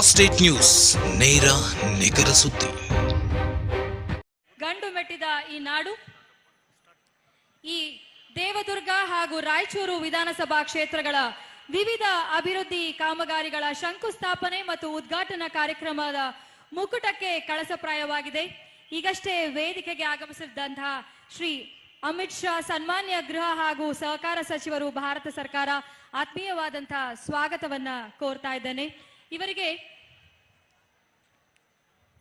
Fast 8 news, ನೇರ ನಿಖರ ಸುದ್ದಿ. ಗಂಡು ಮೆಟ್ಟಿದ ಈ ನಾಡು, ಈ ದೇವದುರ್ಗ ಹಾಗೂ ರಾಯಚೂರು ವಿಧಾನಸಭಾ ಕ್ಷೇತ್ರಗಳ ವಿವಿಧ ಅಭಿವೃದ್ಧಿ ಕಾಮಗಾರಿಗಳ ಶಂಕುಸ್ಥಾಪನೆ ಮತ್ತು ಉದ್ಘಾಟನಾ ಕಾರ್ಯಕ್ರಮದ ಮುಕುಟಕ್ಕೆ ಕಳಸಪ್ರಾಯವಾಗಿದೆ. ಈಗಷ್ಟೇ ವೇದಿಕೆಗೆ ಆಗಮಿಸಿದಂತಹ ಶ್ರೀ ಅಮಿತ್ ಶಾ ಸನ್ಮಾನ್ಯ ಗೃಹ ಹಾಗೂ ಸಹಕಾರ ಸಚಿವರು, ಭಾರತ ಸರ್ಕಾರ ಆತ್ಮೀಯವಾದಂತಹ ಸ್ವಾಗತವನ್ನ ಕೋರ್ತಾ ಇದ್ದೇನೆ. ಇವರಿಗೆ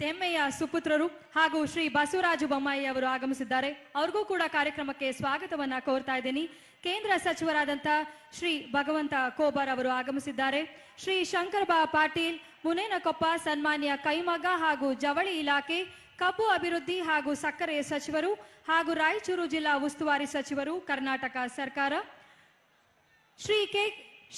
ತೆಮ್ಮೆಯ ಸುಪುತ್ರರು ಹಾಗೂ ಶ್ರೀ ಬಸವರಾಜ ಬೊಮ್ಮಾಯಿ ಅವರು ಆಗಮಿಸಿದ್ದಾರೆ. ಅವ್ರಿಗೂ ಕೂಡ ಕಾರ್ಯಕ್ರಮಕ್ಕೆ ಸ್ವಾಗತವನ್ನ ಕೋರ್ತಾ ಇದ್ದೀನಿ. ಕೇಂದ್ರ ಸಚಿವರಾದಂತಹ ಶ್ರೀ ಭಗವಂತ ಖೋಬರ್ ಅವರು ಆಗಮಿಸಿದ್ದಾರೆ. ಶ್ರೀ ಶಂಕರಬಾ ಪಾಟೀಲ್, ಮುನೇನಕೊಪ್ಪ ಸನ್ಮಾನ್ಯ ಕೈಮಗ್ಗ ಹಾಗೂ ಜವಳಿ ಇಲಾಖೆ, ಕಬ್ಬು ಅಭಿವೃದ್ಧಿ ಹಾಗೂ ಸಕ್ಕರೆ ಸಚಿವರು ಹಾಗೂ ರಾಯಚೂರು ಜಿಲ್ಲಾ ಉಸ್ತುವಾರಿ ಸಚಿವರು, ಕರ್ನಾಟಕ ಸರ್ಕಾರ. ಶ್ರೀ ಕೆ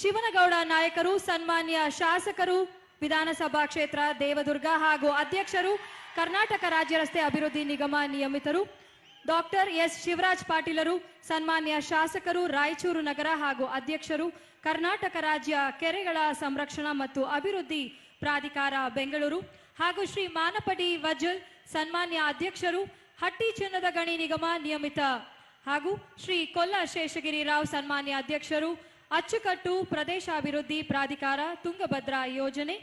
ಶಿವನಗೌಡ ನಾಯಕರು, ಸನ್ಮಾನ್ಯ ಶಾಸಕರು, ವಿಧಾನಸಭಾ ಕ್ಷೇತ್ರ ದೇವದುರ್ಗ ಹಾಗೂ ಅಧ್ಯಕ್ಷರು, ಕರ್ನಾಟಕ ರಾಜ್ಯ ರಸ್ತೆ ಅಭಿವೃದ್ಧಿ ನಿಗಮ ನಿಯಮಿತರು. ಡಾಕ್ಟರ್ ಎಸ್ ಶಿವರಾಜ್ ಪಾಟೀಲರು, ಸನ್ಮಾನ್ಯ ಶಾಸಕರು, ರಾಯಚೂರು ನಗರ ಹಾಗೂ ಅಧ್ಯಕ್ಷರು, ಕರ್ನಾಟಕ ರಾಜ್ಯ ಕೆರೆಗಳ ಸಂರಕ್ಷಣಾ ಮತ್ತು ಅಭಿವೃದ್ಧಿ ಪ್ರಾಧಿಕಾರ ಬೆಂಗಳೂರು. ಹಾಗೂ ಶ್ರೀ ಮಾನಪಡಿ ವಜ್ಜಲ್, ಸನ್ಮಾನ್ಯ ಅಧ್ಯಕ್ಷರು, ಹಟ್ಟಿ ಚಿನ್ನದ ಗಣಿ ನಿಗಮ ನಿಯಮಿತ. ಹಾಗೂ ಶ್ರೀ ಕೊಲ್ಲ ಶೇಷಗಿರಿ ರಾವ್, ಸನ್ಮಾನ್ಯ ಅಧ್ಯಕ್ಷರು, ಅಚ್ಚುಕಟ್ಟು ಪ್ರದೇಶಾಭಿವೃದ್ಧಿ ಪ್ರಾಧಿಕಾರ ತುಂಗಭದ್ರಾ ಯೋಜನೆ.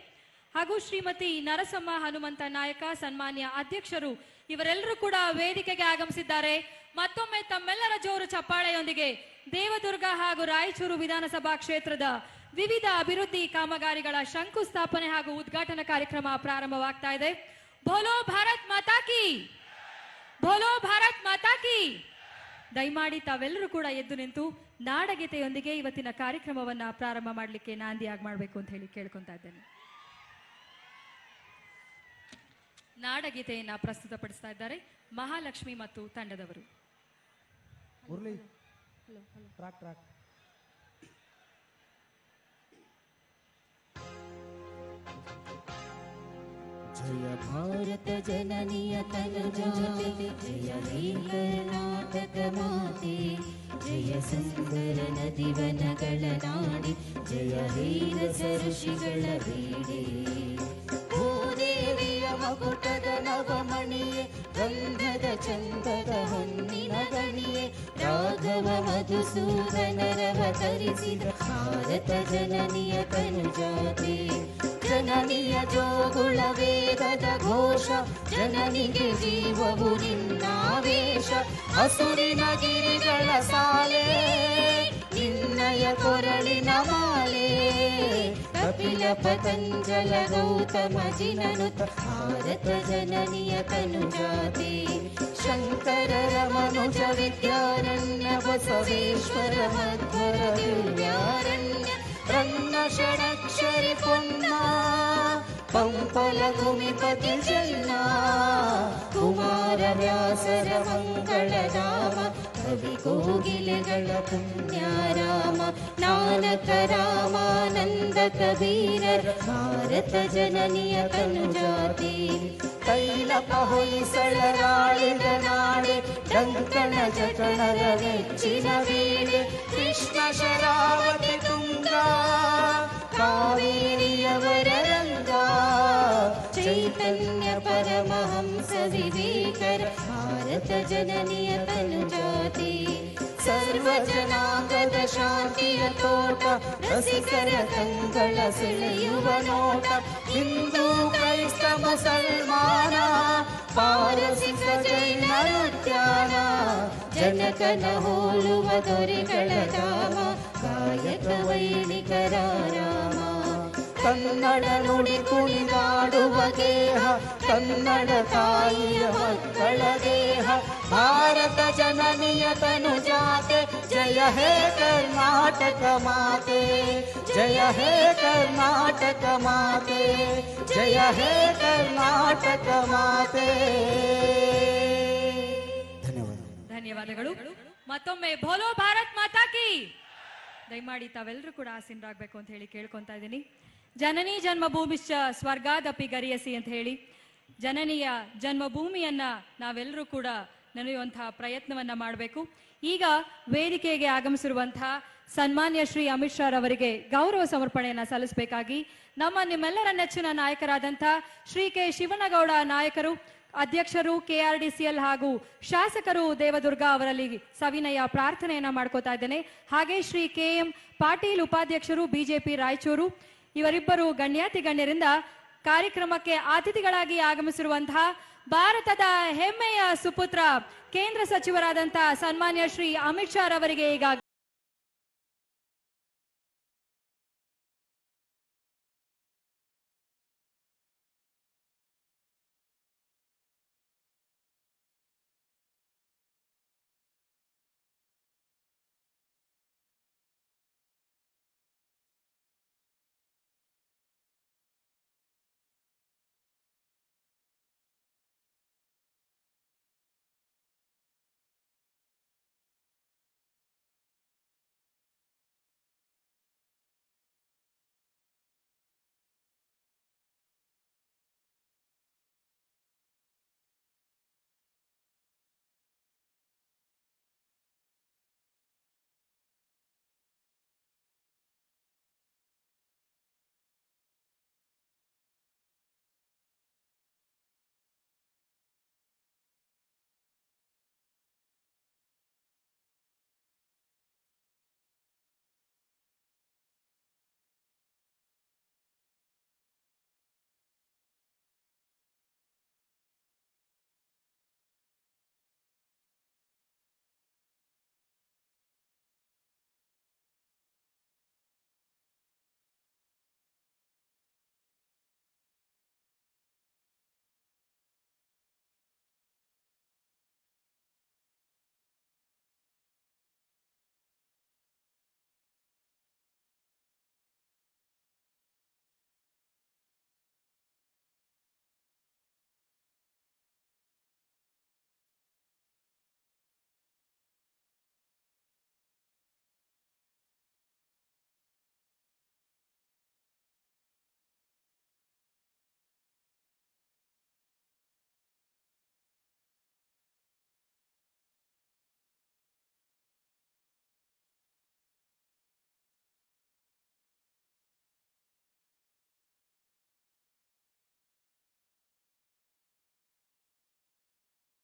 ಹಾಗೂ ಶ್ರೀಮತಿ ನರಸಮ್ಮ ಹನುಮಂತ ನಾಯಕ, ಸನ್ಮಾನ್ಯ ಅಧ್ಯಕ್ಷರು. ಇವರೆಲ್ಲರೂ ಕೂಡ ವೇದಿಕೆಗೆ ಆಗಮಿಸಿದ್ದಾರೆ. ಮತ್ತೊಮ್ಮೆ ತಮ್ಮೆಲ್ಲರ ಜೋರು ಚಪ್ಪಾಳೆಯೊಂದಿಗೆ ದೇವದುರ್ಗ ಹಾಗೂ ರಾಯಚೂರು ವಿಧಾನಸಭಾ ಕ್ಷೇತ್ರದ ವಿವಿಧ ಅಭಿವೃದ್ಧಿ ಕಾಮಗಾರಿಗಳ ಶಂಕುಸ್ಥಾಪನೆ ಹಾಗೂ ಉದ್ಘಾಟನಾ ಕಾರ್ಯಕ್ರಮ ಪ್ರಾರಂಭವಾಗ್ತಾ ಇದೆ. ಬೋಲೋ ಭಾರತ್ ಮಾತಾ ಕಿ, ಬೋಲೋ ಭಾರತ್ ಮಾತಾ ಕಿ. ದಯಮಾಡಿ ತಾವೆಲ್ಲರೂ ಕೂಡ ಎದ್ದು ನಿಂತು ನಾಡಗೀತೆಯೊಂದಿಗೆ ಇವತ್ತಿನ ಕಾರ್ಯಕ್ರಮವನ್ನ ಪ್ರಾರಂಭ ಮಾಡಲಿಕ್ಕೆ ನಾಂದಿಯಾಗಿ ಮಾಡಬೇಕು ಅಂತ ಹೇಳಿ ಕೇಳ್ಕೊಂತಾ ಇದ್ದೇನೆ. ನಾಡಗೀತೆಯನ್ನ ಪ್ರಸ್ತುತಪಡಿಸ್ತಾ ಇದ್ದಾರೆ ಮಹಾಲಕ್ಷ್ಮಿ ಮತ್ತು ತಂಡದವರು. ಜಯ ಭಾರತ ಜನನಿಯ ತನುಜಾತೆ, ಜಯ ಹೇ ಕರ್ನಾಟಕ ಮಾತೆ, ಜಯ ಸುಂದರ ನದಿವನಗಳ ನಾಡಿ, ಜಯ ಹೇ ರಸ ಋಷಿಗಳ ಬೇಡೆ. ಭೂದೇವಿಯ ಮಗುಟದ ನವಮಣಿಯೇ, ಗಂಧದ ಚಂದದ ಹೊನ್ನಿನ ಗಣಿಯೇ, ರಾಘವ ಮಧುಸೂದನರವತರಿಸಿದ ಭಾರತ ಜನನಿಯ ತನುಜಾತೆ. ಜನನಿಯ ಜೋಗುಳ ವೇದದ ಘೋಷ, ಜನನಿಗೆ ಜೀವವು ನಿನ್ನಾವೇಶ. ಹಸುರಿನ ಗಿರಿಗಳ ಸಾಲೆ, ನಿನ್ನಯ ಕೊರಳಿನ ಮಾಲೆ. ಕಪಿಲ ಪತಂಜಲ ಗೌತಮ ಜಿನನುತ ಭಾರತ ಜನನಿಯ ತನುಜಾತೆ. ಶಂಕರರ ಮನುಜ ವಿದ್ಯಾರಣ್ಯ, ಬಸವೇಶ್ವರ ಮಧ್ವರ ದಿವ್ಯಾರಣ್ಯ. ರನ್ನ ಷಡಕ್ಷರಿ ಪೊನ್ನ, ಪಂಪಲ ಭೂಮಿಪತಿ ಜನ್ನ. ಕುಮಾರ ವ್ಯಾಸರ ಮಂಗಳಧಾಮ, ಕವಿ ಕೋಗಿಲೆಗಳ ಪುಣ್ಯಾರಾಮ. ನಾನಕ ರಾಮಾನಂದ ಕಬೀರರ ಭಾರತ ಜನನಿಯ ತನುಜಾತೆ. ಕೈಲಪ ಹೊಯ್ಸಳರಾಳಿದ ನಾಡೆ, ಡಂಕಣ ಜಟಣರ ನೆಚ್ಚಿನ ವೇಳೆ. ಕೃಷ್ಣ ಶರಾವತಿ ತುಂಗ, ಕಾವೇರಿಯವರ ರಂಗ. ಚೈತನ್ಯ ಪರಮಹಂಸ ವಿವೇಕರ ಭಾರತ ಜನನಿಯ ತನುಜಾತೆ. ಸರ್ವ ಜನಾಂಗದ ಶಾಂತಿಯ ತೋಟ, ರಸಿಕರ ಕಂಗಳ ಸೆಳೆಯುವ ನೋಟ. ಹಿಂದೂ ಕ್ರೈಸ್ತ ಮುಸಲ್ಮಾನ, ಪಾರಸಿಕ ಜೈನರ ಉದ್ಯಾನ. ಜನಕನ ಹೋಲುವ ದೊರೆಗಳ ಧಾಮ, ಕಾಯಕ ವೈಣಿಕರ ರಾಮ. ಕನ್ನಡ ನುಡಿ ಕುಣಿದಾಡುವ ಗೇಹ, ಕನ್ನಡ ತಾಯಿಯ ಮಕ್ಕಳ ದೇಹ. ಭಾರತ ಜನನಿಯ ತನುಜಾತೆ, ಜಯ ಹೇ ಕರ್ನಾಟಕ ಮಾತೆ, ಜಯ ಹೇ ಕರ್ನಾಟಕ ಮಾತೆ, ಜಯ ಹೇ ಕರ್ನಾಟಕ ಮಾತೆ. ಧನ್ಯವಾದಗಳು. ಮತ್ತೊಮ್ಮೆ ಬೋಲೋ ಭಾರತ್ ಮಾತಾ ಕಿ. ದಯಮಾಡಿ ತಾವೆಲ್ಲರೂ ಕೂಡ ಆಸೀನರಾಗಬೇಕು ಅಂತ ಹೇಳಿ ಕೇಳ್ಕೊಂತಾ ಇದ್ದೀನಿ. ಜನನಿ ಜನ್ಮಭೂಮಿಶ್ಚ ಸ್ವರ್ಗಾದಪಿ ಗರಿಯಸಿ ಅಂತ ಹೇಳಿ ಜನನಿಯ ಜನ್ಮಭೂಮಿಯನ್ನ ನಾವೆಲ್ಲರೂ ಕೂಡ ನೆನೆಯುವಂತಹ ಪ್ರಯತ್ನವನ್ನ ಮಾಡಬೇಕು. ಈಗ ವೇದಿಕೆಗೆ ಆಗಮಿಸಿರುವಂತಹ ಸನ್ಮಾನ್ಯ ಶ್ರೀ ಅಮಿತ್ ಶಾ ಅವರಿಗೆ ಗೌರವ ಸಮರ್ಪಣೆಯನ್ನ ಸಲ್ಲಿಸಬೇಕಾಗಿ ನಿಮ್ಮೆಲ್ಲರ ನೆಚ್ಚಿನ ನಾಯಕರಾದಂಥ ಶ್ರೀ ಕೆ ಶಿವನಗೌಡ ನಾಯಕರು, ಅಧ್ಯಕ್ಷರು KRDCL ಹಾಗೂ ಶಾಸಕರು ದೇವದುರ್ಗ ಅವರಲ್ಲಿ ಸವಿನಯ ಪ್ರಾರ್ಥನೆಯನ್ನ ಮಾಡ್ಕೋತಾ ಇದ್ದೇನೆ. ಹಾಗೆ ಶ್ರೀ KM ಪಾಟೀಲ್ ಉಪಾಧ್ಯಕ್ಷರು BJP ರಾಯಚೂರು, ಇವರಿಬ್ಬರು ಗಣ್ಯರಿಂದ ಕಾರ್ಯಕ್ರಮಕ್ಕೆ ಅತಿಥಿಗಳಾಗಿ ಆಗಮಿಸಿರುವಂತಹ ಭಾರತದ ಹೆಮ್ಮೆಯ ಸುಪುತ್ರ ಕೇಂದ್ರ ಸಚಿವರಾದಂತಹ ಸನ್ಮಾನ್ಯ ಶ್ರೀ ಅಮಿತ್ ಶಾ ಅವರಿಗೆ ಈಗ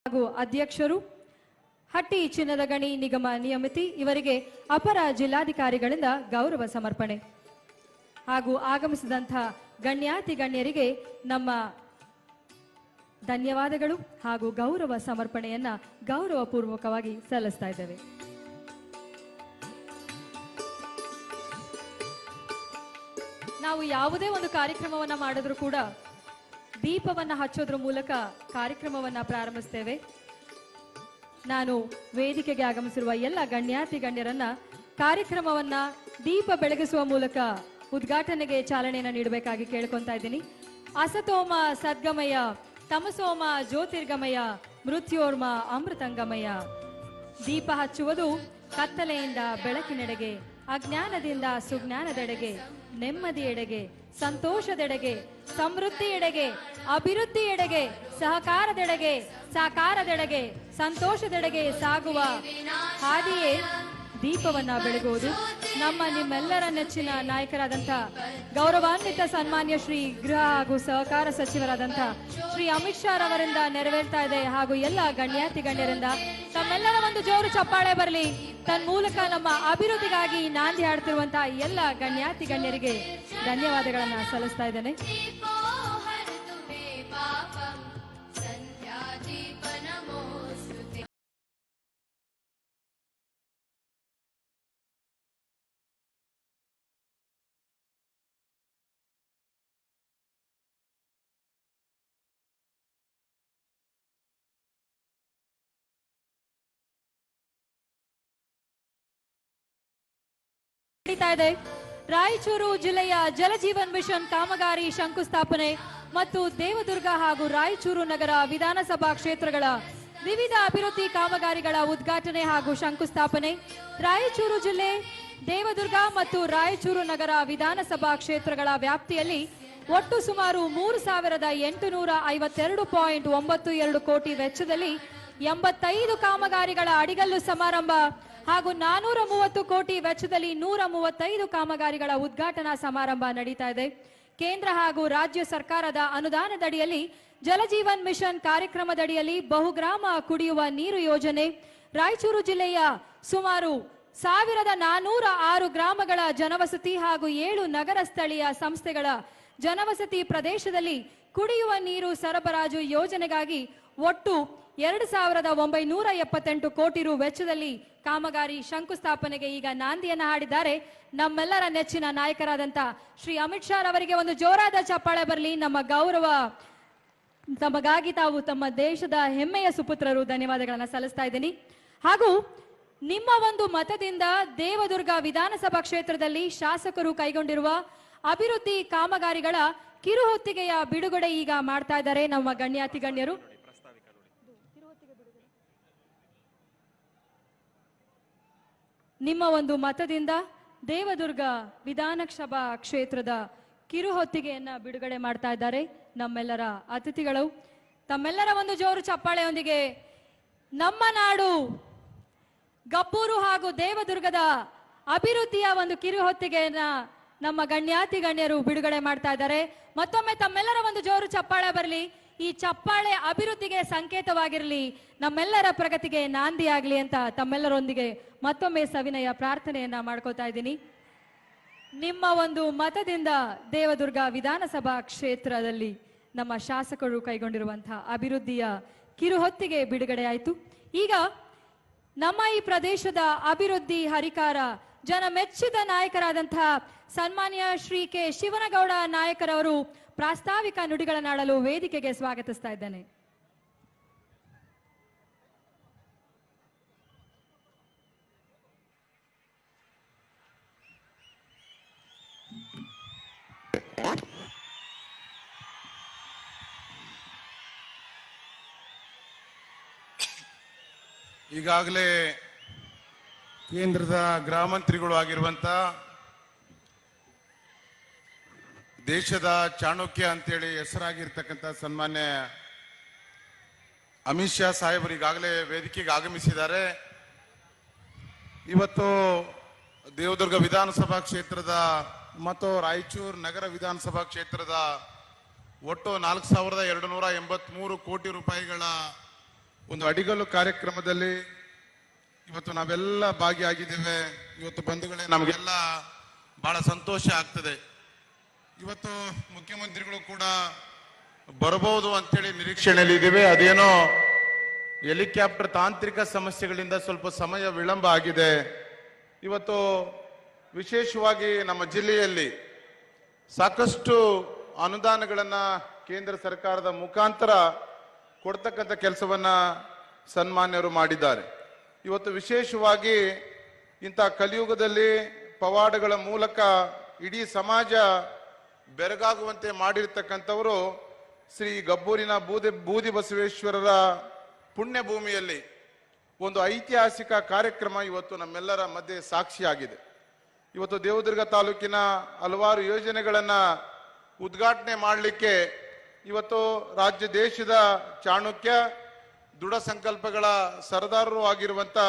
ಹಾಗೂ ಅಧ್ಯಕ್ಷರು ಹಟ್ಟಿ ಚಿನ್ನದ ಗಣಿ ನಿಗಮ ನಿಯಮಿತಿ ಇವರಿಗೆ ಅಪರ ಜಿಲ್ಲಾಧಿಕಾರಿಗಳಿಂದ ಗೌರವ ಸಮರ್ಪಣೆ ಹಾಗೂ ಆಗಮಿಸಿದಂಥ ಗಣ್ಯರಿಗೆ ನಮ್ಮ ಧನ್ಯವಾದಗಳು ಹಾಗೂ ಗೌರವ ಸಮರ್ಪಣೆಯನ್ನ ಗೌರವಪೂರ್ವಕವಾಗಿ ಸಲ್ಲಿಸ್ತಾ ಇದ್ದೇವೆ. ನಾವು ಯಾವುದೇ ಒಂದು ಕಾರ್ಯಕ್ರಮವನ್ನ ಮಾಡಿದ್ರೂ ಕೂಡ ದೀಪವನ್ನ ಹಚ್ಚೋದ್ರ ಮೂಲಕ ಕಾರ್ಯಕ್ರಮವನ್ನ ಪ್ರಾರಂಭಿಸ್ತೇವೆ. ನಾನು ವೇದಿಕೆಗೆ ಆಗಮಿಸಿರುವ ಎಲ್ಲ ಗಣ್ಯರನ್ನ ಕಾರ್ಯಕ್ರಮವನ್ನ ದೀಪ ಬೆಳಗಿಸುವ ಮೂಲಕ ಉದ್ಘಾಟನೆಗೆ ಚಾಲನೆಯನ್ನು ನೀಡಬೇಕಾಗಿ ಕೇಳ್ಕೊಂತಾ ಇದ್ದೀನಿ. ಅಸತೋಮ ಸದ್ಗಮಯ ತಮಸೋಮ ಜ್ಯೋತಿರ್ಗಮಯ ಮೃತ್ಯೋರ್ಮ ಅಮೃತಂಗಮಯ. ದೀಪ ಹಚ್ಚುವುದು ಕತ್ತಲೆಯಿಂದ ಬೆಳಕಿನೆಡೆಗೆ, ಅಜ್ಞಾನದಿಂದ ಸುಜ್ಞಾನದೆಡೆಗೆ, ನೆಮ್ಮದಿಯೆಡೆಗೆ, ಸಂತೋಷದೆಡೆಗೆ, ಸಮೃದ್ಧಿಯೆಡೆಗೆ, ಅಭಿವೃದ್ಧಿಯೆಡೆಗೆ, ಸಹಕಾರದೆಡೆಗೆ, ಸಾಕಾರದೆಡೆಗೆ, ಸಂತೋಷದೆಡೆಗೆ ಸಾಗುವ ಹಾದಿಯೇ ದೀಪವನ್ನ ಬೆಳಗುವುದು. ನಿಮ್ಮೆಲ್ಲರ ನೆಚ್ಚಿನ ನಾಯಕರಾದಂಥ ಗೌರವಾನ್ವಿತ ಸನ್ಮಾನ್ಯ ಶ್ರೀ ಗೃಹ ಹಾಗೂ ಸಹಕಾರ ಸಚಿವರಾದಂಥ ಶ್ರೀ ಅಮಿತ್ ಶಾ ಅವರಿಂದ ನೆರವೇರ್ತಾ ಇದೆ. ಹಾಗೂ ಎಲ್ಲ ಗಣ್ಯರಿಂದ ತಮ್ಮೆಲ್ಲರ ಒಂದು ಜೋರು ಚಪ್ಪಾಳೆ ಬರಲಿ. ಮೂಲಕ ನಮ್ಮ ಅಭಿವೃದ್ಧಿಗಾಗಿ ನಾಂದಿ ಹಾಡ್ತಿರುವಂತಹ ಎಲ್ಲ ಗಣ್ಯರಿಗೆ ಧನ್ಯವಾದಗಳನ್ನ ಸಲ್ಲಿಸ್ತಾ ಇದ್ದೇನೆ. ರಾಯಚೂರು ಜಿಲ್ಲೆಯ ಜಲಜೀವನ್ ಮಿಷನ್ ಕಾಮಗಾರಿ ಶಂಕುಸ್ಥಾಪನೆ ಮತ್ತು ದೇವದುರ್ಗ ಹಾಗೂ ರಾಯಚೂರು ನಗರ ವಿಧಾನಸಭಾ ಕ್ಷೇತ್ರಗಳ ವಿವಿಧ ಅಭಿವೃದ್ಧಿ ಕಾಮಗಾರಿಗಳ ಉದ್ಘಾಟನೆ ಹಾಗೂ ಶಂಕುಸ್ಥಾಪನೆ. ರಾಯಚೂರು ಜಿಲ್ಲೆ, ದೇವದುರ್ಗ ಮತ್ತು ರಾಯಚೂರು ನಗರ ವಿಧಾನಸಭಾ ಕ್ಷೇತ್ರಗಳ ವ್ಯಾಪ್ತಿಯಲ್ಲಿ ಒಟ್ಟು ಸುಮಾರು 3,852.92 ಕೋಟಿ ವೆಚ್ಚದಲ್ಲಿ 85 ಕಾಮಗಾರಿಗಳ ಅಡಿಗಲ್ಲು ಸಮಾರಂಭ ಹಾಗೂ 430 ಕೋಟಿ ವೆಚ್ಚದಲ್ಲಿ 135 ಕಾಮಗಾರಿಗಳ ಉದ್ಘಾಟನಾ ಸಮಾರಂಭ ನಡೀತಾ ಇದೆ. ಕೇಂದ್ರ ಹಾಗೂ ರಾಜ್ಯ ಸರ್ಕಾರದ ಅನುದಾನದಡಿಯಲ್ಲಿ ಜಲಜೀವನ್ ಮಿಷನ್ ಕಾರ್ಯಕ್ರಮದಡಿಯಲ್ಲಿ ಬಹುಗ್ರಾಮ ಕುಡಿಯುವ ನೀರು ಯೋಜನೆ ರಾಯಚೂರು ಜಿಲ್ಲೆಯ ಸುಮಾರು 1406 ಗ್ರಾಮಗಳ ಜನವಸತಿ ಹಾಗೂ 7 ನಗರ ಸ್ಥಳೀಯ ಸಂಸ್ಥೆಗಳ ಜನವಸತಿ ಪ್ರದೇಶದಲ್ಲಿ ಕುಡಿಯುವ ನೀರು ಸರಬರಾಜು ಯೋಜನೆಗಾಗಿ ಒಟ್ಟು 2,978 ಕೋಟಿ ರು ವೆಚ್ಚದಲ್ಲಿ ಕಾಮಗಾರಿ ಶಂಕುಸ್ಥಾಪನೆಗೆ ಈಗ ನಾಂದಿಯನ್ನ ಹಾಡಿದ್ದಾರೆ. ನಮ್ಮೆಲ್ಲರ ನೆಚ್ಚಿನ ನಾಯಕರಾದಂತ ಶ್ರೀ ಅಮಿತ್ ಶಾ ಅವರಿಗೆ ಒಂದು ಜೋರಾದ ಚಪ್ಪಾಳೆ ಬರಲಿ. ನಮ್ಮ ಗೌರವ ತಮಗಾಗಿ ತಾವು ತಮ್ಮ ದೇಶದ ಹೆಮ್ಮೆಯ ಸುಪುತ್ರರು, ಧನ್ಯವಾದಗಳನ್ನ ಸಲ್ಲಿಸ್ತಾ ಇದ್ದೀನಿ. ಹಾಗೂ ನಿಮ್ಮ ಒಂದು ಮತದಿಂದ ದೇವದುರ್ಗ ವಿಧಾನಸಭಾ ಕ್ಷೇತ್ರದಲ್ಲಿ ಶಾಸಕರು ಕೈಗೊಂಡಿರುವ ಅಭಿವೃದ್ಧಿ ಕಾಮಗಾರಿಗಳ ಕಿರುಹೊತ್ತಿಗೆಯ ಬಿಡುಗಡೆ ಈಗ ಮಾಡ್ತಾ ಇದ್ದಾರೆ ನಮ್ಮ ಗಣ್ಯಾತಿ ಗಣ್ಯರು. ನಿಮ್ಮ ಒಂದು ಮತದಿಂದ ದೇವದುರ್ಗ ವಿಧಾನಸಭಾ ಕ್ಷೇತ್ರದ ಕಿರುಹೊತ್ತಿಗೆಯನ್ನ ಬಿಡುಗಡೆ ಮಾಡ್ತಾ ಇದ್ದಾರೆ ನಮ್ಮೆಲ್ಲರ ಅತಿಥಿಗಳು. ತಮ್ಮೆಲ್ಲರ ಒಂದು ಜೋರು ಚಪ್ಪಾಳೆಯೊಂದಿಗೆ ನಮ್ಮ ನಾಡು ಗಬ್ಬೂರು ಹಾಗೂ ದೇವದುರ್ಗದ ಅಭಿವೃದ್ಧಿಯ ಒಂದು ಕಿರುಹೊತ್ತಿಗೆಯನ್ನ ನಮ್ಮ ಗಣ್ಯಾತಿ ಗಣ್ಯರು ಬಿಡುಗಡೆ ಮಾಡ್ತಾ ಇದ್ದಾರೆ. ಮತ್ತೊಮ್ಮೆ ತಮ್ಮೆಲ್ಲರ ಒಂದು ಜೋರು ಚಪ್ಪಾಳೆ ಬರಲಿ. ಈ ಚಪ್ಪಾಳೆ ಅಭಿವೃದ್ಧಿಗೆ ಸಂಕೇತವಾಗಿರಲಿ, ನಮ್ಮೆಲ್ಲರ ಪ್ರಗತಿಗೆ ನಾಂದಿ ಆಗ್ಲಿ ಅಂತ ತಮ್ಮೆಲ್ಲರೊಂದಿಗೆ ಮತ್ತೊಮ್ಮೆ ಸವಿನಯ ಪ್ರಾರ್ಥನೆಯನ್ನ ಮಾಡ್ಕೋತಾ ಇದ್ದೀನಿ. ನಿಮ್ಮ ಒಂದು ಮತದಿಂದ ದೇವದುರ್ಗ ವಿಧಾನಸಭಾ ಕ್ಷೇತ್ರದಲ್ಲಿ ನಮ್ಮ ಶಾಸಕರು ಕೈಗೊಂಡಿರುವಂತಹ ಅಭಿವೃದ್ಧಿಯ ಕಿರುಹೊತ್ತಿಗೆ ಬಿಡುಗಡೆ ಆಯಿತು. ಈಗ ನಮ್ಮ ಈ ಪ್ರದೇಶದ ಅಭಿವೃದ್ಧಿ ಹರಿಕಾರ ಜನ ಮೆಚ್ಚಿದ ನಾಯಕರಾದಂತಹ ಸನ್ಮಾನ್ಯ ಶ್ರೀ ಕೆ ಶಿವನಗೌಡ ನಾಯಕರವರು ಪ್ರಾಸ್ತಾವಿಕ ನುಡಿಗಳನ್ನಾಡಲು ವೇದಿಕೆಗೆ ಸ್ವಾಗತಿಸ್ತಾ ಇದ್ದೇನೆ. ಈಗಾಗಲೇ ಕೇಂದ್ರದ ಗೃಹ ಮಂತ್ರಿಗಳು ಆಗಿರುವಂತ ದೇಶದ ಚಾಣಕ್ಯ ಅಂತೇಳಿ ಹೆಸರಾಗಿರ್ತಕ್ಕಂಥ ಸನ್ಮಾನ್ಯ ಅಮಿತ್ ಶಾ ಸಾಹೇಬರು ಈಗಾಗಲೇ ವೇದಿಕೆಗೆ ಆಗಮಿಸಿದ್ದಾರೆ. ಇವತ್ತು ದೇವದುರ್ಗ ವಿಧಾನಸಭಾ ಕ್ಷೇತ್ರದ ಮತ್ತು ರಾಯಚೂರು ನಗರ ವಿಧಾನಸಭಾ ಕ್ಷೇತ್ರದ ಒಟ್ಟು 4,283 ಕೋಟಿ ರೂಪಾಯಿಗಳ ಒಂದು ಅಡಿಗಲ್ಲು ಕಾರ್ಯಕ್ರಮದಲ್ಲಿ ಇವತ್ತು ನಾವೆಲ್ಲ ಭಾಗಿಯಾಗಿದ್ದೇವೆ. ಇವತ್ತು ಬಂಧುಗಳೇ, ನಮಗೆಲ್ಲ ಬಹಳ ಸಂತೋಷ ಆಗ್ತದೆ. ಇವತ್ತು ಮುಖ್ಯಮಂತ್ರಿಗಳು ಕೂಡ ಬರಬಹುದು ಅಂತೇಳಿ ನಿರೀಕ್ಷಣೆಯಲ್ಲಿ ಇದ್ದೇವೆ. ಅದೇನೋ ಹೆಲಿಕಾಪ್ಟರ್ ತಾಂತ್ರಿಕ ಸಮಸ್ಯೆಗಳಿಂದ ಸ್ವಲ್ಪ ಸಮಯ ವಿಳಂಬ ಆಗಿದೆ. ಇವತ್ತು ವಿಶೇಷವಾಗಿ ನಮ್ಮ ಜಿಲ್ಲೆಯಲ್ಲಿ ಸಾಕಷ್ಟು ಅನುದಾನಗಳನ್ನ ಕೇಂದ್ರ ಸರ್ಕಾರದ ಮುಖಾಂತರ ಕೊಡ್ತಕ್ಕಂಥ ಕೆಲಸವನ್ನ ಸನ್ಮಾನ್ಯರು ಮಾಡಿದ್ದಾರೆ. ಇವತ್ತು ವಿಶೇಷವಾಗಿ ಇಂಥ ಕಲಿಯುಗದಲ್ಲಿ ಪವಾಡಗಳ ಮೂಲಕ ಇಡೀ ಸಮಾಜ ಬೆರಗಾಗುವಂತೆ ಮಾಡಿರ್ತಕ್ಕಂಥವರು ಶ್ರೀ ಗಬ್ಬೂರಿನ ಬೂದಿ ಬಸವೇಶ್ವರರ ಪುಣ್ಯ ಭೂಮಿಯಲ್ಲಿ ಒಂದು ಐತಿಹಾಸಿಕ ಕಾರ್ಯಕ್ರಮ ಇವತ್ತು ನಮ್ಮೆಲ್ಲರ ಮಧ್ಯೆ ಸಾಕ್ಷಿಯಾಗಿದೆ. ಇವತ್ತು ದೇವದುರ್ಗ ತಾಲೂಕಿನ ಹಲವಾರು ಯೋಜನೆಗಳನ್ನ ಉದ್ಘಾಟನೆ ಮಾಡಲಿಕ್ಕೆ ಇವತ್ತು ರಾಜ್ಯ ದೇಶದ ಚಾಣಕ್ಯ ದೃಢ ಸಂಕಲ್ಪಗಳ ಸರದಾರರು ಆಗಿರುವಂತ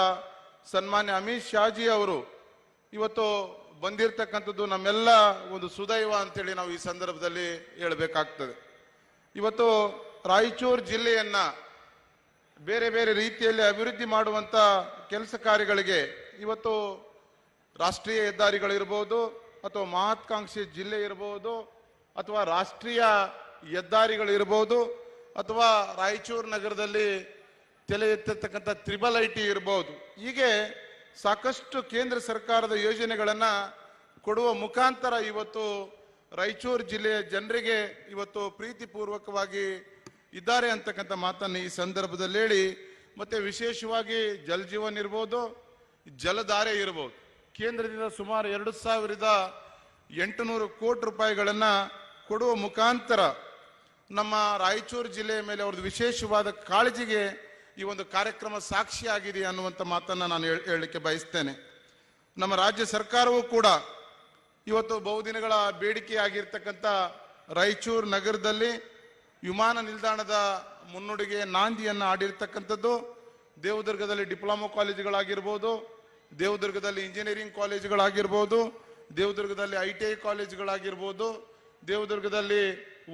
ಸನ್ಮಾನ್ಯ ಅಮಿತ್ ಶಾಜಿ ಅವರು ಇವತ್ತು ಬಂದಿರತಕ್ಕಂಥದ್ದು ನಮ್ಮೆಲ್ಲ ಒಂದು ಸುದೈವ ಅಂತೇಳಿ ನಾವು ಈ ಸಂದರ್ಭದಲ್ಲಿ ಹೇಳಬೇಕಾಗ್ತದೆ. ಇವತ್ತು ರಾಯಚೂರು ಜಿಲ್ಲೆಯನ್ನ ಬೇರೆ ಬೇರೆ ರೀತಿಯಲ್ಲಿ ಅಭಿವೃದ್ಧಿ ಮಾಡುವಂತ ಕೆಲಸ ಕಾರ್ಯಗಳಿಗೆ ಇವತ್ತು ರಾಷ್ಟ್ರೀಯ ಹೆದ್ದಾರಿಗಳಿರ್ಬೋದು ಅಥವಾ ಮಹತ್ವಾಕಾಂಕ್ಷಿ ಜಿಲ್ಲೆ ಇರಬಹುದು ಅಥವಾ ರಾಷ್ಟ್ರೀಯ ಹೆದ್ದಾರಿಗಳಿರ್ಬೋದು ಅಥವಾ ರಾಯಚೂರು ನಗರದಲ್ಲಿ ತಲೆ ಎತ್ತತಕ್ಕಂಥ ತ್ರಿಬಲ್ ಐಟಿ ಇರಬಹುದು. ಹೀಗೆ ಸಾಕಷ್ಟು ಕೇಂದ್ರ ಸರ್ಕಾರದ ಯೋಜನೆಗಳನ್ನ ಕೊಡುವ ಮುಖಾಂತರ ಇವತ್ತು ರಾಯಚೂರು ಜಿಲ್ಲೆಯ ಜನರಿಗೆ ಇವತ್ತು ಪ್ರೀತಿಪೂರ್ವಕವಾಗಿ ಇದ್ದಾರೆ ಅಂತಕ್ಕಂಥ ಮಾತನ್ನು ಈ ಸಂದರ್ಭದಲ್ಲಿ ಹೇಳಿ, ಮತ್ತೆ ವಿಶೇಷವಾಗಿ ಜಲ್ ಜೀವನ್ ಇರ್ಬೋದು, ಜಲಧಾರೆ ಇರ್ಬೋದು, ಕೇಂದ್ರದಿಂದ ಸುಮಾರು 2,800 ಕೋಟಿ ರೂಪಾಯಿಗಳನ್ನ ಕೊಡುವ ಮುಖಾಂತರ ನಮ್ಮ ರಾಯಚೂರು ಜಿಲ್ಲೆಯ ಮೇಲೆ ಅವ್ರದ್ದು ವಿಶೇಷವಾದ ಕಾಳಜಿಗೆ ಈ ಒಂದು ಕಾರ್ಯಕ್ರಮ ಸಾಕ್ಷಿಯಾಗಿದೆ ಅನ್ನುವಂಥ ಮಾತನ್ನ ನಾನು ಹೇಳಲಿಕ್ಕೆ ಬಯಸ್ತೇನೆ. ನಮ್ಮ ರಾಜ್ಯ ಸರ್ಕಾರವೂ ಕೂಡ ಇವತ್ತು ಬಹುದಿನಗಳ ಬೇಡಿಕೆಯಾಗಿರ್ತಕ್ಕಂಥ ರಾಯಚೂರು ನಗರದಲ್ಲಿ ವಿಮಾನ ನಿಲ್ದಾಣದ ಮುನ್ನುಡಿಗೆ ನಾಂದಿಯನ್ನು ಆಡಿರ್ತಕ್ಕಂಥದ್ದು. ದೇವದುರ್ಗದಲ್ಲಿ ಡಿಪ್ಲೊಮಾ ಕಾಲೇಜುಗಳಾಗಿರ್ಬೋದು, ದೇವದುರ್ಗದಲ್ಲಿ ಇಂಜಿನಿಯರಿಂಗ್ ಕಾಲೇಜುಗಳಾಗಿರ್ಬೋದು, ದೇವದುರ್ಗದಲ್ಲಿ ITI ಕಾಲೇಜುಗಳಾಗಿರ್ಬೋದು, ದೇವದುರ್ಗದಲ್ಲಿ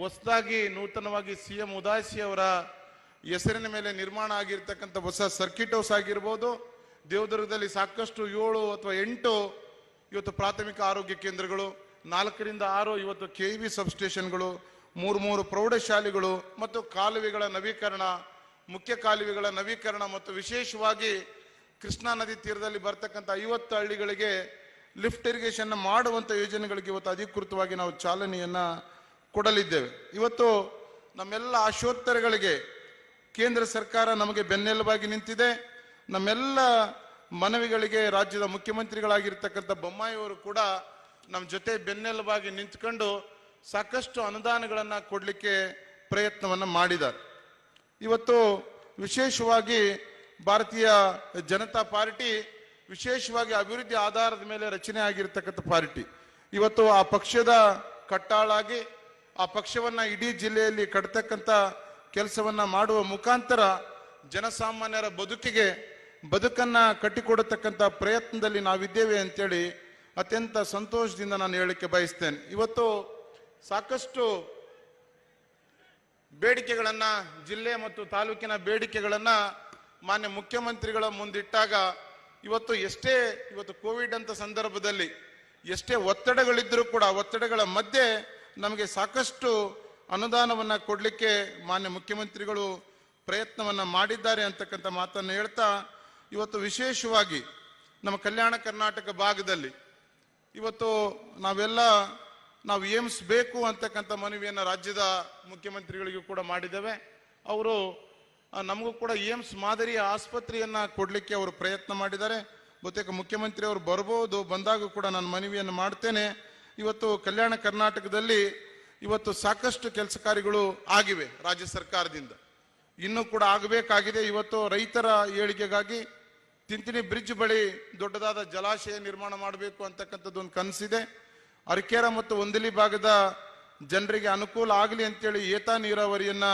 ಹೊಸದಾಗಿ ನೂತನವಾಗಿ CM ಉದಾಸಿ ಅವರ ಹೆಸರಿನ ಮೇಲೆ ನಿರ್ಮಾಣ ಆಗಿರ್ತಕ್ಕಂಥ ಹೊಸ ಸರ್ಕಿಟ್ ಹೌಸ್ ಆಗಿರ್ಬೋದು, ದೇವದುರ್ಗದಲ್ಲಿ ಸಾಕಷ್ಟು 7 ಅಥವಾ 8 ಇವತ್ತು ಪ್ರಾಥಮಿಕ ಆರೋಗ್ಯ ಕೇಂದ್ರಗಳು, 4 ರಿಂದ 6 ಇವತ್ತು KV ಸಬ್ಸ್ಟೇಷನ್ಗಳು, 3 ಪ್ರೌಢಶಾಲೆಗಳು ಮತ್ತು ಕಾಲುವೆಗಳ ನವೀಕರಣ, ಮುಖ್ಯ ಕಾಲುವೆಗಳ ನವೀಕರಣ ಮತ್ತು ವಿಶೇಷವಾಗಿ ಕೃಷ್ಣಾ ನದಿ ತೀರದಲ್ಲಿ ಬರ್ತಕ್ಕಂಥ 50 ಹಳ್ಳಿಗಳಿಗೆ ಲಿಫ್ಟ್ ಇರಿಗೇಷನ್ ಮಾಡುವಂತ ಯೋಜನೆಗಳಿಗೆ ಇವತ್ತು ಅಧಿಕೃತವಾಗಿ ನಾವು ಚಾಲನೆಯನ್ನ ಕೊಡಲಿದ್ದೇವೆ. ಇವತ್ತು ನಮ್ಮೆಲ್ಲ ಆಶೋತ್ತರಗಳಿಗೆ ಕೇಂದ್ರ ಸರ್ಕಾರ ನಮಗೆ ಬೆನ್ನೆಲುಬಾಗಿ ನಿಂತಿದೆ. ನಮ್ಮೆಲ್ಲ ಮನವಿಗಳಿಗೆ ರಾಜ್ಯದ ಮುಖ್ಯಮಂತ್ರಿಗಳಾಗಿರ್ತಕ್ಕಂಥ ಬೊಮ್ಮಾಯಿ ಅವರು ಕೂಡ ನಮ್ಮ ಜೊತೆ ಬೆನ್ನೆಲುಬಾಗಿ ನಿಂತ್ಕೊಂಡು ಸಾಕಷ್ಟು ಅನುದಾನಗಳನ್ನ ಕೊಡಲಿಕ್ಕೆ ಪ್ರಯತ್ನವನ್ನ ಮಾಡಿದ್ದಾರೆ. ಇವತ್ತು ವಿಶೇಷವಾಗಿ ಭಾರತೀಯ ಜನತಾ ಪಾರ್ಟಿ ವಿಶೇಷವಾಗಿ ಅಭಿವೃದ್ಧಿ ಆಧಾರದ ಮೇಲೆ ರಚನೆ ಆಗಿರ್ತಕ್ಕಂಥ ಪಾರ್ಟಿ. ಇವತ್ತು ಆ ಪಕ್ಷದ ಕಟ್ಟಾಳಾಗಿ ಆ ಪಕ್ಷವನ್ನ ಇಡೀ ಜಿಲ್ಲೆಯಲ್ಲಿ ಕಟ್ತಕ್ಕಂಥ ಕೆಲಸವನ್ನ ಮಾಡುವ ಮುಖಾಂತರ ಜನಸಾಮಾನ್ಯರ ಬದುಕನ್ನ ಕಟ್ಟಿಕೊಡತಕ್ಕಂಥ ಪ್ರಯತ್ನದಲ್ಲಿ ನಾವಿದ್ದೇವೆ ಅಂತೇಳಿ ಅತ್ಯಂತ ಸಂತೋಷದಿಂದ ನಾನು ಹೇಳಲಿಕ್ಕೆ ಬಯಸ್ತೇನೆ. ಇವತ್ತು ಸಾಕಷ್ಟು ಬೇಡಿಕೆಗಳನ್ನ, ಜಿಲ್ಲೆ ಮತ್ತು ತಾಲೂಕಿನ ಬೇಡಿಕೆಗಳನ್ನ ಮಾನ್ಯ ಮುಖ್ಯಮಂತ್ರಿಗಳ ಮುಂದಿಟ್ಟಾಗ ಇವತ್ತು ಕೋವಿಡ್ ಅಂತ ಸಂದರ್ಭದಲ್ಲಿ ಎಷ್ಟೇ ಒತ್ತಡಗಳಿದ್ರೂ ಕೂಡ ಒತ್ತಡಗಳ ಮಧ್ಯೆ ನಮಗೆ ಸಾಕಷ್ಟು ಅನುದಾನವನ್ನ ಕೊಡ್ಲಿಕ್ಕೆ ಮಾನ್ಯ ಮುಖ್ಯಮಂತ್ರಿಗಳು ಪ್ರಯತ್ನವನ್ನ ಮಾಡಿದ್ದಾರೆ ಅಂತಕ್ಕಂಥ ಮಾತನ್ನು ಹೇಳ್ತಾ, ಇವತ್ತು ವಿಶೇಷವಾಗಿ ನಮ್ಮ ಕಲ್ಯಾಣ ಕರ್ನಾಟಕ ಭಾಗದಲ್ಲಿ ಇವತ್ತು ನಾವು ಏಮ್ಸ್ ಬೇಕು ಅಂತಕ್ಕಂಥ ಮನವಿಯನ್ನ ರಾಜ್ಯದ ಮುಖ್ಯಮಂತ್ರಿಗಳಿಗೂ ಕೂಡ ಮಾಡಿದ್ದೇವೆ. ಅವರು ನಮಗೂ ಕೂಡ ಏಮ್ಸ್ ಮಾದರಿಯ ಆಸ್ಪತ್ರೆಯನ್ನ ಕೊಡ್ಲಿಕ್ಕೆ ಅವರು ಪ್ರಯತ್ನ ಮಾಡಿದ್ದಾರೆ. ಬಹುತೇಕ ಮುಖ್ಯಮಂತ್ರಿ ಅವರು ಬರ್ಬೋದು, ಬಂದಾಗ ಕೂಡ ನಾನು ಮನವಿಯನ್ನು ಮಾಡ್ತೇನೆ. ಇವತ್ತು ಕಲ್ಯಾಣ ಕರ್ನಾಟಕದಲ್ಲಿ ಇವತ್ತು ಸಾಕಷ್ಟು ಕೆಲಸ ಕಾರ್ಯಗಳು ಆಗಿವೆ ರಾಜ್ಯ ಸರ್ಕಾರದಿಂದ, ಇನ್ನೂ ಕೂಡ ಆಗಬೇಕಾಗಿದೆ. ಇವತ್ತು ರೈತರ ಏಳಿಗೆಗಾಗಿ ತಿಂತಿಣಿ ಬ್ರಿಡ್ಜ್ ಬಳಿ ದೊಡ್ಡದಾದ ಜಲಾಶಯ ನಿರ್ಮಾಣ ಮಾಡಬೇಕು ಅಂತಕ್ಕಂಥದ್ದು ಒಂದು ಕನಸಿದೆ. ಅರಕೇರ ಮತ್ತು ಒಂದಲಿ ಭಾಗದ ಜನರಿಗೆ ಅನುಕೂಲ ಆಗಲಿ ಅಂತೇಳಿ ಏತ ನೀರಾವರಿಯನ್ನ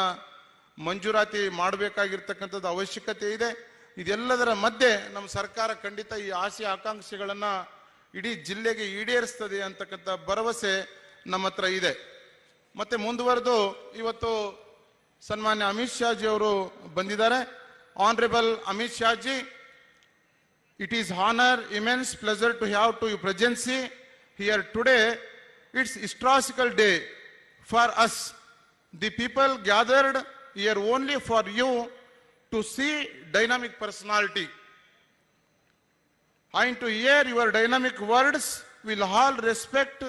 ಮಂಜೂರಾತಿ ಮಾಡಬೇಕಾಗಿರ್ತಕ್ಕಂಥದ್ದು ಅವಶ್ಯಕತೆ ಇದೆ. ಇದೆಲ್ಲದರ ಮಧ್ಯೆ ನಮ್ಮ ಸರ್ಕಾರ ಖಂಡಿತ ಈ ಆಸೆ ಆಕಾಂಕ್ಷೆಗಳನ್ನ ಇಡೀ ಜಿಲ್ಲೆಗೆ ಈಡೇರಿಸ್ತದೆ ಅಂತಕ್ಕಂಥ ಭರವಸೆ ನಮ್ಮ ಹತ್ರ ಇದೆ. ಮತ್ತೆ ಮುಂದುವರೆದು ಇವತ್ತು ಸನ್ಮಾನ್ಯ ಅಮಿತ್ ಶಾಜಿ ಅವರು ಬಂದಿದ್ದಾರೆ. Honourable Amit Shahji, it is honor, immense pleasure to have to your presence here today. It's historical day for us. The people gathered here only for you to see dynamic personality and to hear your dynamic words. With all respect,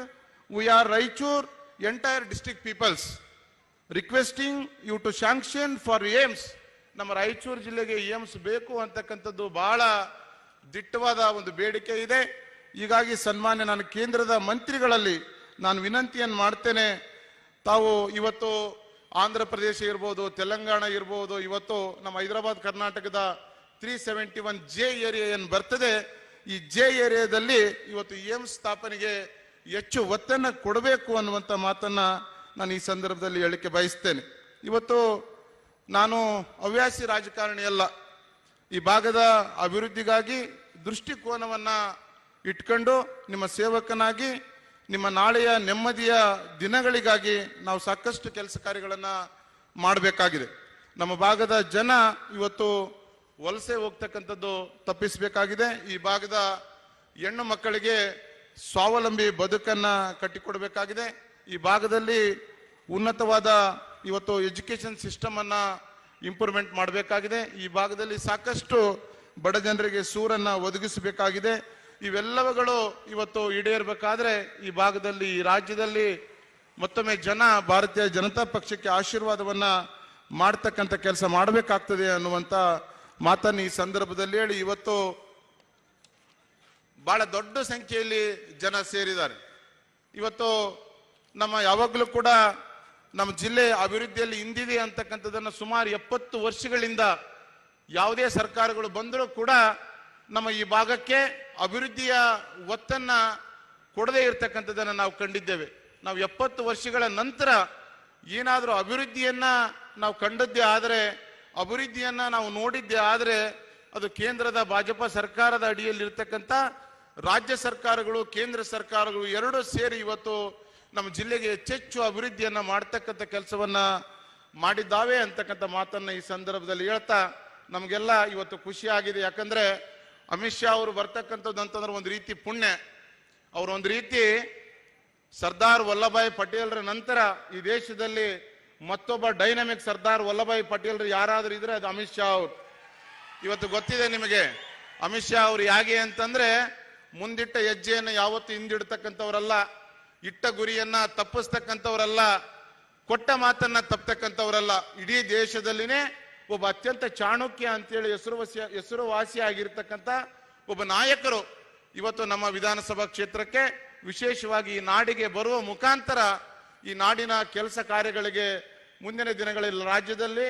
we are Raichur entire district peoples requesting you to sanction for AIMS. ನಮ್ಮ ರಾಯಚೂರು ಜಿಲ್ಲೆಗೆ AIIMS ಬೇಕು ಅಂತಕ್ಕಂಥದ್ದು ಬಹಳ ದಿಟ್ಟವಾದ ಒಂದು ಬೇಡಿಕೆ ಇದೆ. ಹೀಗಾಗಿ ಸನ್ಮಾನ್ಯ ನಾನು ಕೇಂದ್ರದ ಮಂತ್ರಿಗಳಲ್ಲಿ ನಾನು ವಿನಂತಿಯನ್ನು ಮಾಡ್ತೇನೆ. ತಾವು ಇವತ್ತು ಆಂಧ್ರ ಪ್ರದೇಶ ಇರ್ಬೋದು, ತೆಲಂಗಾಣ ಇರ್ಬೋದು, ಇವತ್ತು ನಮ್ಮ ಹೈದರಾಬಾದ್ ಕರ್ನಾಟಕದ 371 ಜೆ ಏರಿಯಾ ಏನು ಬರ್ತದೆ, ಈ ಜೆ ಏರಿಯಾದಲ್ಲಿ ಇವತ್ತು ಏಮ್ಸ್ ಸ್ಥಾಪನೆಗೆ ಹೆಚ್ಚು ಒತ್ತನ್ನು ಕೊಡಬೇಕು ಅನ್ನುವಂಥ ಮಾತನ್ನ ನಾನು ಈ ಸಂದರ್ಭದಲ್ಲಿ ಹೇಳಿಕೆ ಬಯಸ್ತೇನೆ. ಇವತ್ತು ನಾನು ಹವ್ಯಾಸಿ ರಾಜಕಾರಣಿ ಅಲ್ಲ. ಈ ಭಾಗದ ಅಭಿವೃದ್ಧಿಗಾಗಿ ದೃಷ್ಟಿಕೋನವನ್ನ ಇಟ್ಕೊಂಡು ನಿಮ್ಮ ಸೇವಕನಾಗಿ ನಿಮ್ಮ ನಾಳೆಯ ನೆಮ್ಮದಿಯ ದಿನಗಳಿಗಾಗಿ ನಾವು ಸಾಕಷ್ಟು ಕೆಲಸ ಕಾರ್ಯಗಳನ್ನ ಮಾಡಬೇಕಾಗಿದೆ. ನಮ್ಮ ಭಾಗದ ಜನ ಇವತ್ತು ವಲಸೆ ಹೋಗ್ತಕ್ಕಂಥದ್ದು ತಪ್ಪಿಸಬೇಕಾಗಿದೆ. ಈ ಭಾಗದ ಹೆಣ್ಣು ಮಕ್ಕಳಿಗೆ ಸ್ವಾವಲಂಬಿ ಬದುಕನ್ನ ಕಟ್ಟಿಕೊಡಬೇಕಾಗಿದೆ. ಈ ಭಾಗದಲ್ಲಿ ಉನ್ನತವಾದ ಇವತ್ತು ಎಜುಕೇಶನ್ ಸಿಸ್ಟಮ್ ಅನ್ನ ಇಂಪ್ರೂವ್ಮೆಂಟ್ ಮಾಡಬೇಕಾಗಿದೆ. ಈ ಭಾಗದಲ್ಲಿ ಸಾಕಷ್ಟು ಬಡ ಜನರಿಗೆ ಸೂರನ್ನ ಒದಗಿಸಬೇಕಾಗಿದೆ. ಇವೆಲ್ಲವುಗಳು ಇವತ್ತು ಈಡೇರಬೇಕಾದ್ರೆ ಈ ಭಾಗದಲ್ಲಿ, ಈ ರಾಜ್ಯದಲ್ಲಿ ಮತ್ತೊಮ್ಮೆ ಜನ ಭಾರತೀಯ ಜನತಾ ಪಕ್ಷಕ್ಕೆ ಆಶೀರ್ವಾದವನ್ನ ಮಾಡ್ತಕ್ಕಂಥ ಕೆಲಸ ಮಾಡಬೇಕಾಗ್ತದೆ ಅನ್ನುವಂಥ ಮಾತನ್ನು ಈ ಸಂದರ್ಭದಲ್ಲಿ ಹೇಳಿ, ಇವತ್ತು ಬಹಳ ದೊಡ್ಡ ಸಂಖ್ಯೆಯಲ್ಲಿ ಜನ ಸೇರಿದ್ದಾರೆ. ಇವತ್ತು ನಮ್ಮ ಯಾವಾಗಲೂ ಕೂಡ ನಮ್ಮ ಜಿಲ್ಲೆ ಅಭಿವೃದ್ಧಿಯಲ್ಲಿ ಹಿಂದಿದೆ ಅಂತಕ್ಕಂಥದ್ದನ್ನು ಸುಮಾರು 70 ವರ್ಷಗಳಿಂದ ಯಾವುದೇ ಸರ್ಕಾರಗಳು ಬಂದರೂ ಕೂಡ ನಮ್ಮ ಈ ಭಾಗಕ್ಕೆ ಅಭಿವೃದ್ಧಿಯ ಒತ್ತನ್ನ ಕೊಡದೇ ಇರತಕ್ಕಂಥದ್ದನ್ನು ನಾವು ಕಂಡಿದ್ದೇವೆ. ನಾವು 70 ವರ್ಷಗಳ ನಂತರ ಏನಾದರೂ ಅಭಿವೃದ್ಧಿಯನ್ನ ನಾವು ಕಂಡದ್ದೇ ಆದರೆ, ಅಭಿವೃದ್ಧಿಯನ್ನ ನಾವು ನೋಡಿದ್ದೇ ಆದರೆ ಅದು ಕೇಂದ್ರದ ಭಾಜಪ ಸರ್ಕಾರದ ಅಡಿಯಲ್ಲಿರ್ತಕ್ಕಂಥ ರಾಜ್ಯ ಸರ್ಕಾರಗಳು ಕೇಂದ್ರ ಸರ್ಕಾರಗಳು ಎರಡೂ ಸೇರಿ ಇವತ್ತು ನಮ್ಮ ಜಿಲ್ಲೆಗೆ ಹೆಚ್ಚೆಚ್ಚು ಅಭಿವೃದ್ಧಿಯನ್ನ ಮಾಡ್ತಕ್ಕಂಥ ಕೆಲಸವನ್ನ ಮಾಡಿದ್ದಾವೆ ಅಂತಕ್ಕಂಥ ಮಾತನ್ನ ಈ ಸಂದರ್ಭದಲ್ಲಿ ಹೇಳ್ತಾ ನಮಗೆಲ್ಲ ಇವತ್ತು ಖುಷಿ ಆಗಿದೆ. ಯಾಕಂದ್ರೆ ಅಮಿತ್ ಶಾ ಅವರು ಬರ್ತಕ್ಕಂಥದ್ದು ಅಂತಂದ್ರೆ ಒಂದು ರೀತಿ ಪುಣ್ಯ. ಅವರು ಒಂದು ರೀತಿ ಸರ್ದಾರ್ ವಲ್ಲಭಾಯ್ ಪಟೇಲ್ರ ನಂತರ ಈ ದೇಶದಲ್ಲಿ ಮತ್ತೊಬ್ಬ ಡೈನಮಿಕ್ ಸರ್ದಾರ್ ವಲ್ಲಭಾಯ್ ಪಟೇಲ್ರು ಯಾರಾದ್ರೂ ಇದ್ರೆ ಅದು ಅಮಿತ್ ಶಾ ಅವರು. ಇವತ್ತು ಗೊತ್ತಿದೆ ನಿಮಗೆ ಅಮಿತ್ ಶಾ ಅವರು ಹೇಗೆ ಅಂತಂದ್ರೆ ಮುಂದಿಟ್ಟ ಹೆಜ್ಜೆಯನ್ನು ಯಾವತ್ತು ಹಿಂದಿಡ್ತಕ್ಕಂಥವ್ರಲ್ಲ, ಇಟ್ಟ ಗುರಿಯನ್ನ ತಪ್ಪಿಸ್ತಕ್ಕಂಥವ್ರಲ್ಲ, ಕೊಟ್ಟ ಮಾತನ್ನ ತಪ್ಪತಕ್ಕಂಥವ್ರಲ್ಲ. ಇಡೀ ದೇಶದಲ್ಲಿನೇ ಒಬ್ಬ ಅತ್ಯಂತ ಚಾಣಕ್ಯ ಅಂತೇಳಿ ಹೆಸರುವಾಸಿ ಆಗಿರ್ತಕ್ಕಂಥ ಒಬ್ಬ ನಾಯಕರು ಇವತ್ತು ನಮ್ಮ ವಿಧಾನಸಭಾ ಕ್ಷೇತ್ರಕ್ಕೆ ವಿಶೇಷವಾಗಿ ಈ ನಾಡಿಗೆ ಬರುವ ಮುಖಾಂತರ ಈ ನಾಡಿನ ಕೆಲಸ ಕಾರ್ಯಗಳಿಗೆ ಮುಂದಿನ ದಿನಗಳಲ್ಲಿ ರಾಜ್ಯದಲ್ಲಿ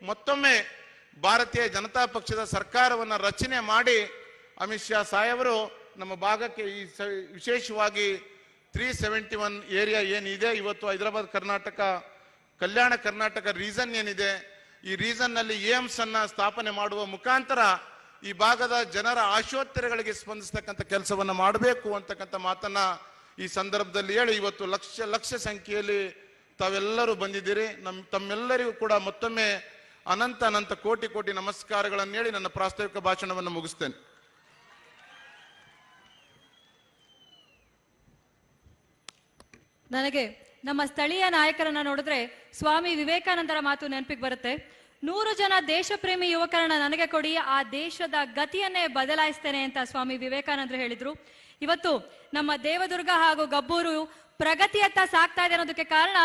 ಮತ್ತೊಮ್ಮೆ ಭಾರತೀಯ ಜನತಾ ಪಕ್ಷದ ಸರ್ಕಾರವನ್ನ ರಚನೆ ಮಾಡಿ ಅಮಿತ್ ಶಾ ಸಾಹೇಬರು ನಮ್ಮ ಭಾಗಕ್ಕೆ ಈ ವಿಶೇಷವಾಗಿ 371 ಏರಿಯಾ ಏನಿದೆ ಇವತ್ತು ಹೈದರಾಬಾದ್ ಕರ್ನಾಟಕ ಕಲ್ಯಾಣ ಕರ್ನಾಟಕ ರೀಸನ್ ಏನಿದೆ, ಈ ರೀಸನ್ ನಲ್ಲಿ ಏಮ್ಸ್ ಅನ್ನ ಸ್ಥಾಪನೆ ಮಾಡುವ ಮುಖಾಂತರ ಈ ಭಾಗದ ಜನರ ಆಶೋತ್ತರಗಳಿಗೆ ಸ್ಪಂದಿಸ್ತಕ್ಕಂಥ ಕೆಲಸವನ್ನ ಮಾಡಬೇಕು ಅಂತಕ್ಕಂಥ ಮಾತನ್ನ ಈ ಸಂದರ್ಭದಲ್ಲಿ ಹೇಳಿ ಇವತ್ತು ಲಕ್ಷ ಸಂಖ್ಯೆಯಲ್ಲಿ ತಾವೆಲ್ಲರೂ ಬಂದಿದ್ದೀರಿ. ತಮ್ಮೆಲ್ಲರಿಗೂ ಕೂಡ ಮತ್ತೊಮ್ಮೆ ಅನಂತ ಕೋಟಿ ನಮಸ್ಕಾರಗಳನ್ನು ಹೇಳಿ ನನ್ನ ಪ್ರಾಸ್ತಾವಿಕ ಭಾಷಣವನ್ನು ಮುಗಿಸ್ತೇನೆ. ನನಗೆ ನಮ್ಮ ಸ್ಥಳೀಯ ನಾಯಕರನ್ನ ನೋಡಿದ್ರೆ ಸ್ವಾಮಿ ವಿವೇಕಾನಂದರ ಮಾತು ನೆನಪಿಗೆ ಬರುತ್ತೆ. 100 ಜನ ದೇಶಪ್ರೇಮಿ ಯುವಕರನ್ನ ನನಗೆ ಕೊಡಿ, ಆ ದೇಶದ ಗತಿಯನ್ನೇ ಬದಲಾಯಿಸ್ತೇನೆ ಅಂತ ಸ್ವಾಮಿ ವಿವೇಕಾನಂದರು ಹೇಳಿದ್ರು. ಇವತ್ತು ನಮ್ಮ ದೇವದುರ್ಗ ಹಾಗೂ ಗಬ್ಬೂರು ಪ್ರಗತಿಯತ್ತ ಸಾಕ್ತಾ ಇದೆ ಅನ್ನೋದಕ್ಕೆ ಕಾರಣ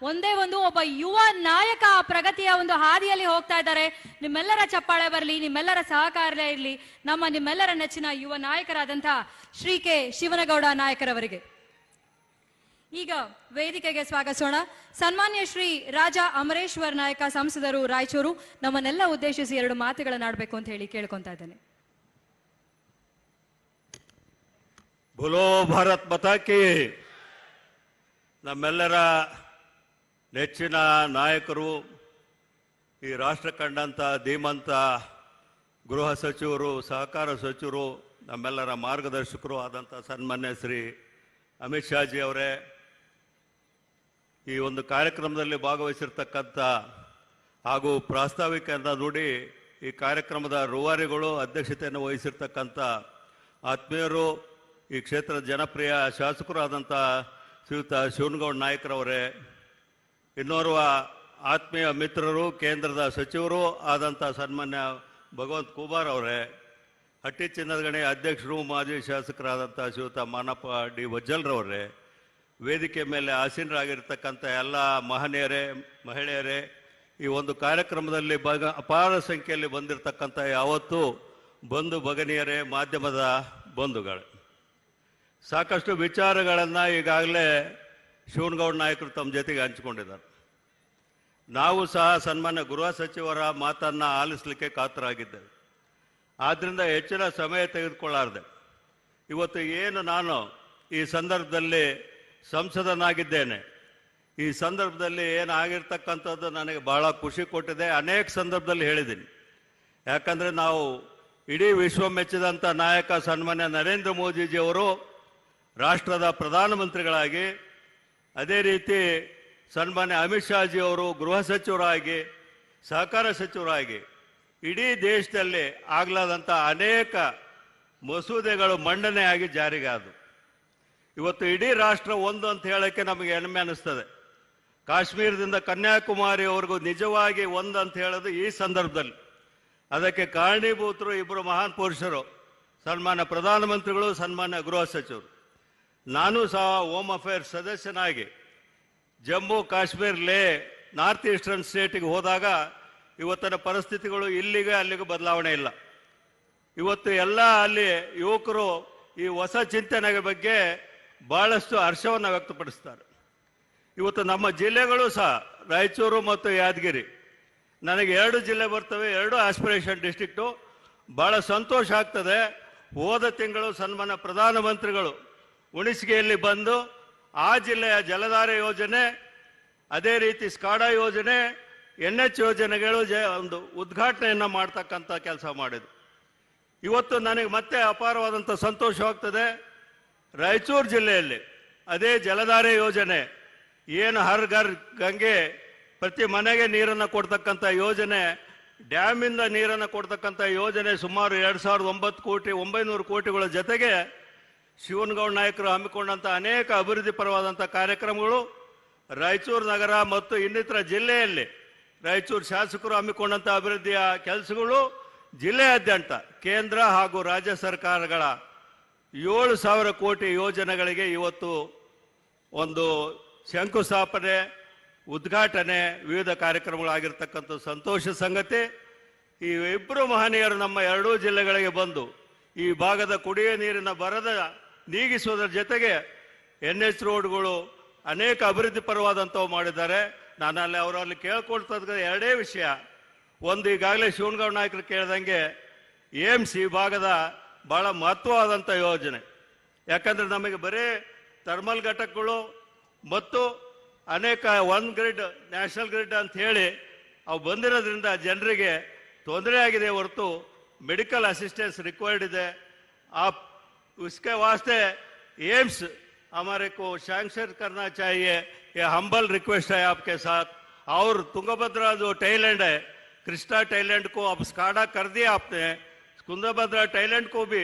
ಒಂದೇ ಒಬ್ಬ ಯುವ ನಾಯಕ ಆ ಪ್ರಗತಿಯ ಒಂದು ಹಾದಿಯಲ್ಲಿ ಹೋಗ್ತಾ ಇದ್ದಾರೆ. ನಿಮ್ಮೆಲ್ಲರ ಚಪ್ಪಾಳೆ ಬರಲಿ, ನಿಮ್ಮೆಲ್ಲರ ಸಹಕಾರ ಇರಲಿ ನಿಮ್ಮೆಲ್ಲರ ನೆಚ್ಚಿನ ಯುವ ನಾಯಕರಾದಂತಹ ಶ್ರೀ ಕೆ ಶಿವನಗೌಡ ನಾಯಕರವರಿಗೆ. ಈಗ ವೇದಿಕೆಗೆ ಸ್ವಾಗತಿಸೋಣ ಸನ್ಮಾನ್ಯ ಶ್ರೀ ರಾಜಾ ಅಮರೇಶ್ವರ್ ನಾಯಕ, ಸಂಸದರು, ರಾಯಚೂರು, ನಮ್ಮನ್ನೆಲ್ಲ ಉದ್ದೇಶಿಸಿ 2 ಮಾತುಗಳನ್ನಾಡಬೇಕು ಅಂತ ಹೇಳಿ ಕೇಳ್ಕೊಂತಾ ಇದ್ದೇನೆ. ಬೋಲೋ ಭಾರತ್ ಮಾತಾ ಕಿ. ನಮ್ಮೆಲ್ಲರ ನೆಚ್ಚಿನ ನಾಯಕರು, ಈ ರಾಷ್ಟ್ರ ಕಂಡಂತ ಧೀಮಂತ ಗೃಹ ಸಚಿವರು, ಸಹಕಾರ ಸಚಿವರು, ನಮ್ಮೆಲ್ಲರ ಮಾರ್ಗದರ್ಶಕರು ಆದಂಥ ಸನ್ಮಾನ್ಯ ಶ್ರೀ ಅಮಿತ್ ಶಾಜಿ ಅವರೇ, ಈ ಒಂದು ಕಾರ್ಯಕ್ರಮದಲ್ಲಿ ಭಾಗವಹಿಸಿರ್ತಕ್ಕಂಥ ಹಾಗೂ ಪ್ರಾಸ್ತಾವಿಕೆಯನ್ನು ನೋಡಿ ಈ ಕಾರ್ಯಕ್ರಮದ ರೂವಾರಿಗಳು, ಅಧ್ಯಕ್ಷತೆಯನ್ನು ವಹಿಸಿರ್ತಕ್ಕಂಥ ಆತ್ಮೀಯರು, ಈ ಕ್ಷೇತ್ರದ ಜನಪ್ರಿಯ ಶಾಸಕರಾದಂಥ ಶ್ರೀಯುತ ಶಿವನಗೌಡ ನಾಯಕರವರೇ, ಇನ್ನೋರ್ವ ಆತ್ಮೀಯ ಮಿತ್ರರು, ಕೇಂದ್ರದ ಸಚಿವರು ಆದಂಥ ಸನ್ಮಾನ್ಯ ಭಗವಂತ ಖೂಬಾರ್ ಅವರೇ, ಹಟ್ಟಿ ಚಿನ್ನದ ಗಣಿ ಅಧ್ಯಕ್ಷರು, ಮಾಜಿ ಶಾಸಕರಾದಂಥ ಶ್ರೀಯುತ ಮಾನಪ್ಪ ಡಿ ವಜ್ಜಲ್ರವರೇ, ವೇದಿಕೆ ಮೇಲೆ ಆಸೀನರಾಗಿರ್ತಕ್ಕಂಥ ಎಲ್ಲ ಮಹನೀಯರೇ, ಮಹಿಳೆಯರೇ, ಈ ಒಂದು ಕಾರ್ಯಕ್ರಮದಲ್ಲಿ ಅಪಾರ ಸಂಖ್ಯೆಯಲ್ಲಿ ಬಂದಿರತಕ್ಕಂಥ ಯಾವತ್ತೂ ಬಂಧು ಭಗಿನಿಯರೇ, ಮಾಧ್ಯಮದ ಬಂಧುಗಳು, ಸಾಕಷ್ಟು ವಿಚಾರಗಳನ್ನು ಈಗಾಗಲೇ ಶಿವನಗೌಡ ನಾಯಕರು ತಮ್ಮ ಜೊತೆಗೆ ಹಂಚಿಕೊಂಡಿದ್ದಾರೆ. ನಾವು ಸಹ ಸನ್ಮಾನ್ಯ ಗೃಹ ಸಚಿವರ ಮಾತನ್ನು ಆಲಿಸಲಿಕ್ಕೆ ಕಾತರಾಗಿದ್ದೇವೆ. ಆದ್ದರಿಂದ ಹೆಚ್ಚಿನ ಸಮಯ ತೆಗೆದುಕೊಳ್ಳಾರದೆ ಇವತ್ತು ಏನು ನಾನು ಈ ಸಂದರ್ಭದಲ್ಲಿ ಸಂಸದನಾಗಿದ್ದೇನೆ, ಈ ಸಂದರ್ಭದಲ್ಲಿ ಏನಾಗಿರ್ತಕ್ಕಂಥದ್ದು ನನಗೆ ಬಹಳ ಖುಷಿ ಕೊಟ್ಟಿದೆ. ಅನೇಕ ಸಂದರ್ಭದಲ್ಲಿ ಹೇಳಿದ್ದೀನಿ. ಯಾಕಂದರೆ ನಾವು ಇಡೀ ವಿಶ್ವ ಮೆಚ್ಚಿದಂಥ ನಾಯಕ ಸನ್ಮಾನ್ಯ ನರೇಂದ್ರ ಮೋದಿಜಿಯವರು ರಾಷ್ಟ್ರದ ಪ್ರಧಾನಮಂತ್ರಿಗಳಾಗಿ, ಅದೇ ರೀತಿ ಸನ್ಮಾನ್ಯ ಅಮಿತ್ ಶಾಜಿಯವರು ಗೃಹ ಸಚಿವರಾಗಿ, ಸಹಕಾರ ಸಚಿವರಾಗಿ ಇಡೀ ದೇಶದಲ್ಲಿ ಆಗಲಾದಂಥ ಅನೇಕ ಮಸೂದೆಗಳು ಮಂಡನೆಯಾಗಿ ಜಾರಿಗೆ ಆದವು. ಇವತ್ತು ಇಡೀ ರಾಷ್ಟ್ರ ಒಂದು ಅಂತ ಹೇಳೋಕ್ಕೆ ನಮಗೆ ಹೆಮ್ಮೆ ಅನ್ನಿಸ್ತದೆ. ಕಾಶ್ಮೀರದಿಂದ ಕನ್ಯಾಕುಮಾರಿವರೆಗೂ ನಿಜವಾಗಿ ಒಂದು ಅಂತ ಹೇಳೋದು ಈ ಸಂದರ್ಭದಲ್ಲಿ. ಅದಕ್ಕೆ ಕಾರಣೀಭೂತರು ಇಬ್ಬರು ಮಹಾನ್ ಪುರುಷರು, ಸನ್ಮಾನ್ಯ ಪ್ರಧಾನಮಂತ್ರಿಗಳು, ಸನ್ಮಾನ್ಯ ಗೃಹ ಸಚಿವರು. ನಾನು ಸಹ ಹೋಮ್ ಅಫೇರ್ಸ್ ಸದಸ್ಯನಾಗಿ ಜಮ್ಮು ಕಾಶ್ಮೀರ್, ಲೇ, ನಾರ್ತ್ ಈಸ್ಟರ್ನ್ ಸ್ಟೇಟಿಗೆ ಹೋದಾಗ ಇವತ್ತಿನ ಪರಿಸ್ಥಿತಿಗಳು ಇಲ್ಲಿಗೆ ಅಲ್ಲಿಗೂ ಬದಲಾವಣೆ ಇಲ್ಲ. ಇವತ್ತು ಎಲ್ಲ ಅಲ್ಲಿ ಯುವಕರು ಈ ಹೊಸ ಚಿಂತನೆಯ ಬಗ್ಗೆ ಬಹಳಷ್ಟು ಹರ್ಷವನ್ನು ವ್ಯಕ್ತಪಡಿಸ್ತಾರೆ. ಇವತ್ತು ನಮ್ಮ ಜಿಲ್ಲೆಗಳು ಸಹ ರಾಯಚೂರು ಮತ್ತು ಯಾದಗಿರಿ, ನನಗೆ 2 ಜಿಲ್ಲೆ ಬರ್ತವೆ, 2 ಆಸ್ಪಿರೇಷನ್ ಡಿಸ್ಟ್ರಿಕ್ಟು. ಬಹಳ ಸಂತೋಷ ಆಗ್ತದೆ. ಹೋದ ತಿಂಗಳು ಸನ್ಮಾನ್ಯ ಪ್ರಧಾನಮಂತ್ರಿಗಳು ಹುಣಸಗಿಯಲ್ಲಿ ಬಂದು ಆ ಜಿಲ್ಲೆಯ ಜಲಧಾರೆ ಯೋಜನೆ, ಅದೇ ರೀತಿ ಸ್ಕಾಡಾ ಯೋಜನೆ, NH ಯೋಜನೆಗಳು ಒಂದು ಉದ್ಘಾಟನೆಯನ್ನು ಮಾಡ್ತಕ್ಕಂಥ ಕೆಲಸ ಮಾಡಿದ್ರು. ಇವತ್ತು ನನಗೆ ಮತ್ತೆ ಅಪಾರವಾದಂಥ ಸಂತೋಷವಾಗ್ತದೆ. ರಾಯಚೂರು ಜಿಲ್ಲೆಯಲ್ಲಿ ಅದೇ ಜಲಧಾರೆ ಯೋಜನೆ ಏನು ಹರ್ ಘರ್ ಗಂಗೆ ಪ್ರತಿ ಮನೆಗೆ ನೀರನ್ನು ಕೊಡ್ತಕ್ಕಂಥ ಯೋಜನೆ, ಡ್ಯಾಮಿಂದ ನೀರನ್ನು ಕೊಡ್ತಕ್ಕಂಥ ಯೋಜನೆ ಸುಮಾರು 2,900 ಕೋಟಿಗಳ ಜೊತೆಗೆ ಶಿವನಗೌಡ ನಾಯಕರು ಹಮ್ಮಿಕೊಂಡಂಥ ಅನೇಕ ಅಭಿವೃದ್ಧಿ ಪರವಾದಂಥ ಕಾರ್ಯಕ್ರಮಗಳು ರಾಯಚೂರು ನಗರ ಮತ್ತು ಇನ್ನಿತರ ಜಿಲ್ಲೆಯಲ್ಲಿ ರಾಯಚೂರು ಶಾಸಕರು ಹಮ್ಮಿಕೊಂಡಂಥ ಅಭಿವೃದ್ಧಿಯ ಕೆಲಸಗಳು ಜಿಲ್ಲೆಯಾದ್ಯಂತ ಕೇಂದ್ರ ಹಾಗೂ ರಾಜ್ಯ ಸರ್ಕಾರಗಳ 7,000 ಕೋಟಿ ಯೋಜನೆಗಳಿಗೆ ಇವತ್ತು ಒಂದು ಶಂಕುಸ್ಥಾಪನೆ, ಉದ್ಘಾಟನೆ, ವಿವಿಧ ಕಾರ್ಯಕ್ರಮಗಳಾಗಿರ್ತಕ್ಕಂಥ ಸಂತೋಷ ಸಂಗತಿ. ಈ ಇಬ್ಬರು ಮಹನೀಯರು ನಮ್ಮ ಎರಡೂ ಜಿಲ್ಲೆಗಳಿಗೆ ಬಂದು ಈ ಭಾಗದ ಕುಡಿಯುವ ನೀರಿನ ಬರದ ನೀಗಿಸುವುದರ ಜೊತೆಗೆ NH ರೋಡ್ಗಳು ಅನೇಕ ಅಭಿವೃದ್ಧಿ ಪರವಾದಂಥವು ಮಾಡಿದ್ದಾರೆ. ನಾನು ಅವರಲ್ಲಿ ಕೇಳ್ಕೊಳ್ತದ ಎರಡೇ ವಿಷಯ. ಒಂದು, ಈಗಾಗಲೇ ಶಿವನಗೌಡ ನಾಯಕರು ಕೇಳಿದಂಗೆ ಏಮ್ಸ್ ಈ ಭಾಗದ ಬಹಳ ಮಹತ್ವವಾದಂಥ ಯೋಜನೆ. ಯಾಕಂದ್ರೆ ನಮಗೆ ಬರೀ ಥರ್ಮಲ್ ಘಟಕಗಳು ಮತ್ತು ಅನೇಕ ಗ್ರಿಡ್, ನ್ಯಾಷನಲ್ ಗ್ರಿಡ್ ಅಂತ ಹೇಳಿ ಅವು ಬಂದಿರೋದ್ರಿಂದ ಜನರಿಗೆ ತೊಂದರೆ ಆಗಿದೆ ಹೊರತು मेडिकल असिस्टेंस रिक्वायर्ड है. आप उसके वास्ते एम्स हमारे को सैंक्शन करना चाहिए. ये हम्बल रिक्वेस्ट है आपके साथ. और तुंगभद्रा जो टाइलैंड है, कृष्णा टाइलैंड को अब स्काडा कर दिया आपने. तुंगभद्रा टाइलैंड को भी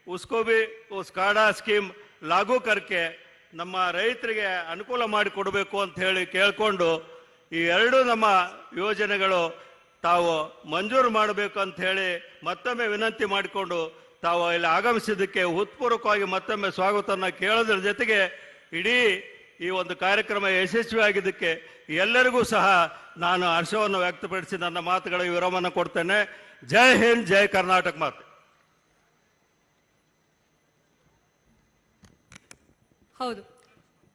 उसको भी वो स्काडा स्कीम लागू करके ನಮ್ಮ ರೈತರಿಗೆ ಅನುಕೂಲ ಮಾಡಿಕೊಡಬೇಕು ಅಂತ ಹೇಳಿ ಕೇಳಿಕೊಂಡು ಈ ಎರಡು ನಮ್ಮ ಯೋಜನೆಗಳು ತಾವು ಮಂಜೂರು ಮಾಡಬೇಕು ಅಂತ ಹೇಳಿ ಮತ್ತೊಮ್ಮೆ ವಿನಂತಿ ಮಾಡಿಕೊಂಡು ತಾವು ಇಲ್ಲಿ ಆಗಮಿಸಿದ್ದಕ್ಕೆ ಹೃತ್ಪೂರ್ವಕವಾಗಿ ಮತ್ತೊಮ್ಮೆ ಸ್ವಾಗತವನ್ನು ಕೇಳೋದ್ರ ಜೊತೆಗೆ ಇಡೀ ಈ ಒಂದು ಕಾರ್ಯಕ್ರಮ ಯಶಸ್ವಿಯಾಗಿದ್ದಕ್ಕೆ ಎಲ್ಲರಿಗೂ ಸಹ ನಾನು ಹರ್ಷವನ್ನು ವ್ಯಕ್ತಪಡಿಸಿ ನನ್ನ ಮಾತುಗಳಿಗೆ ವಿರಾಮವನ್ನು ಕೊಡ್ತೇನೆ. ಜೈ ಹಿಂದ್, ಜೈ ಕರ್ನಾಟಕ ಮಾತೆ. ಹೌದು,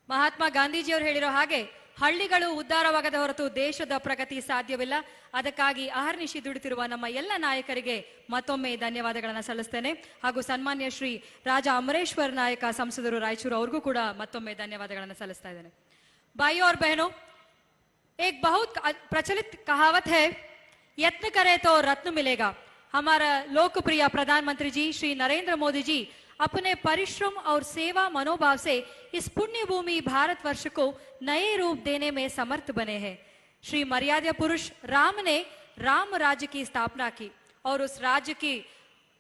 ಮಹಾತ್ಮ ಗಾಂಧೀಜಿಯವರು ಹೇಳಿರೋ ಹಾಗೆ ಹಳ್ಳಿಗಳು ಉದ್ಧಾರವಾಗದ ಹೊರತು ದೇಶದ ಪ್ರಗತಿ ಸಾಧ್ಯವಿಲ್ಲ. ಅದಕ್ಕಾಗಿ ಅಹರ್ನಿಶಿ ದುಡಿತಿರುವ ನಮ್ಮ ಎಲ್ಲ ನಾಯಕರಿಗೆ ಮತ್ತೊಮ್ಮೆ ಧನ್ಯವಾದಗಳನ್ನು ಸಲ್ಲಿಸ್ತೇನೆ. ಹಾಗೂ ಸನ್ಮಾನ್ಯ ಶ್ರೀ ರಾಜಾ ಅಮರೇಶ್ವರ್ ನಾಯಕ ಸಂಸದರು ರಾಯಚೂರು ಅವ್ರಿಗೂ ಕೂಡ ಮತ್ತೊಮ್ಮೆ ಧನ್ಯವಾದಗಳನ್ನು ಸಲ್ಲಿಸ್ತಾ ಇದ್ದೇನೆ. भाइयों और बहनों, एक बहुत प्रचलित कहावत है, यत्न करे तो रत्न मिलेगा. हमारा लोकप्रिय प्रधानमंत्री जी श्री नरेंद्र मोदी जी अपने परिश्रम और सेवा मनोभाव से इस पुण्य भूमि भारतवर्ष को नए रूप देने में समर्थ बने हैं. श्री मर्यादा पुरुष राम ने राम राज्य की स्थापना की और उस राज्य की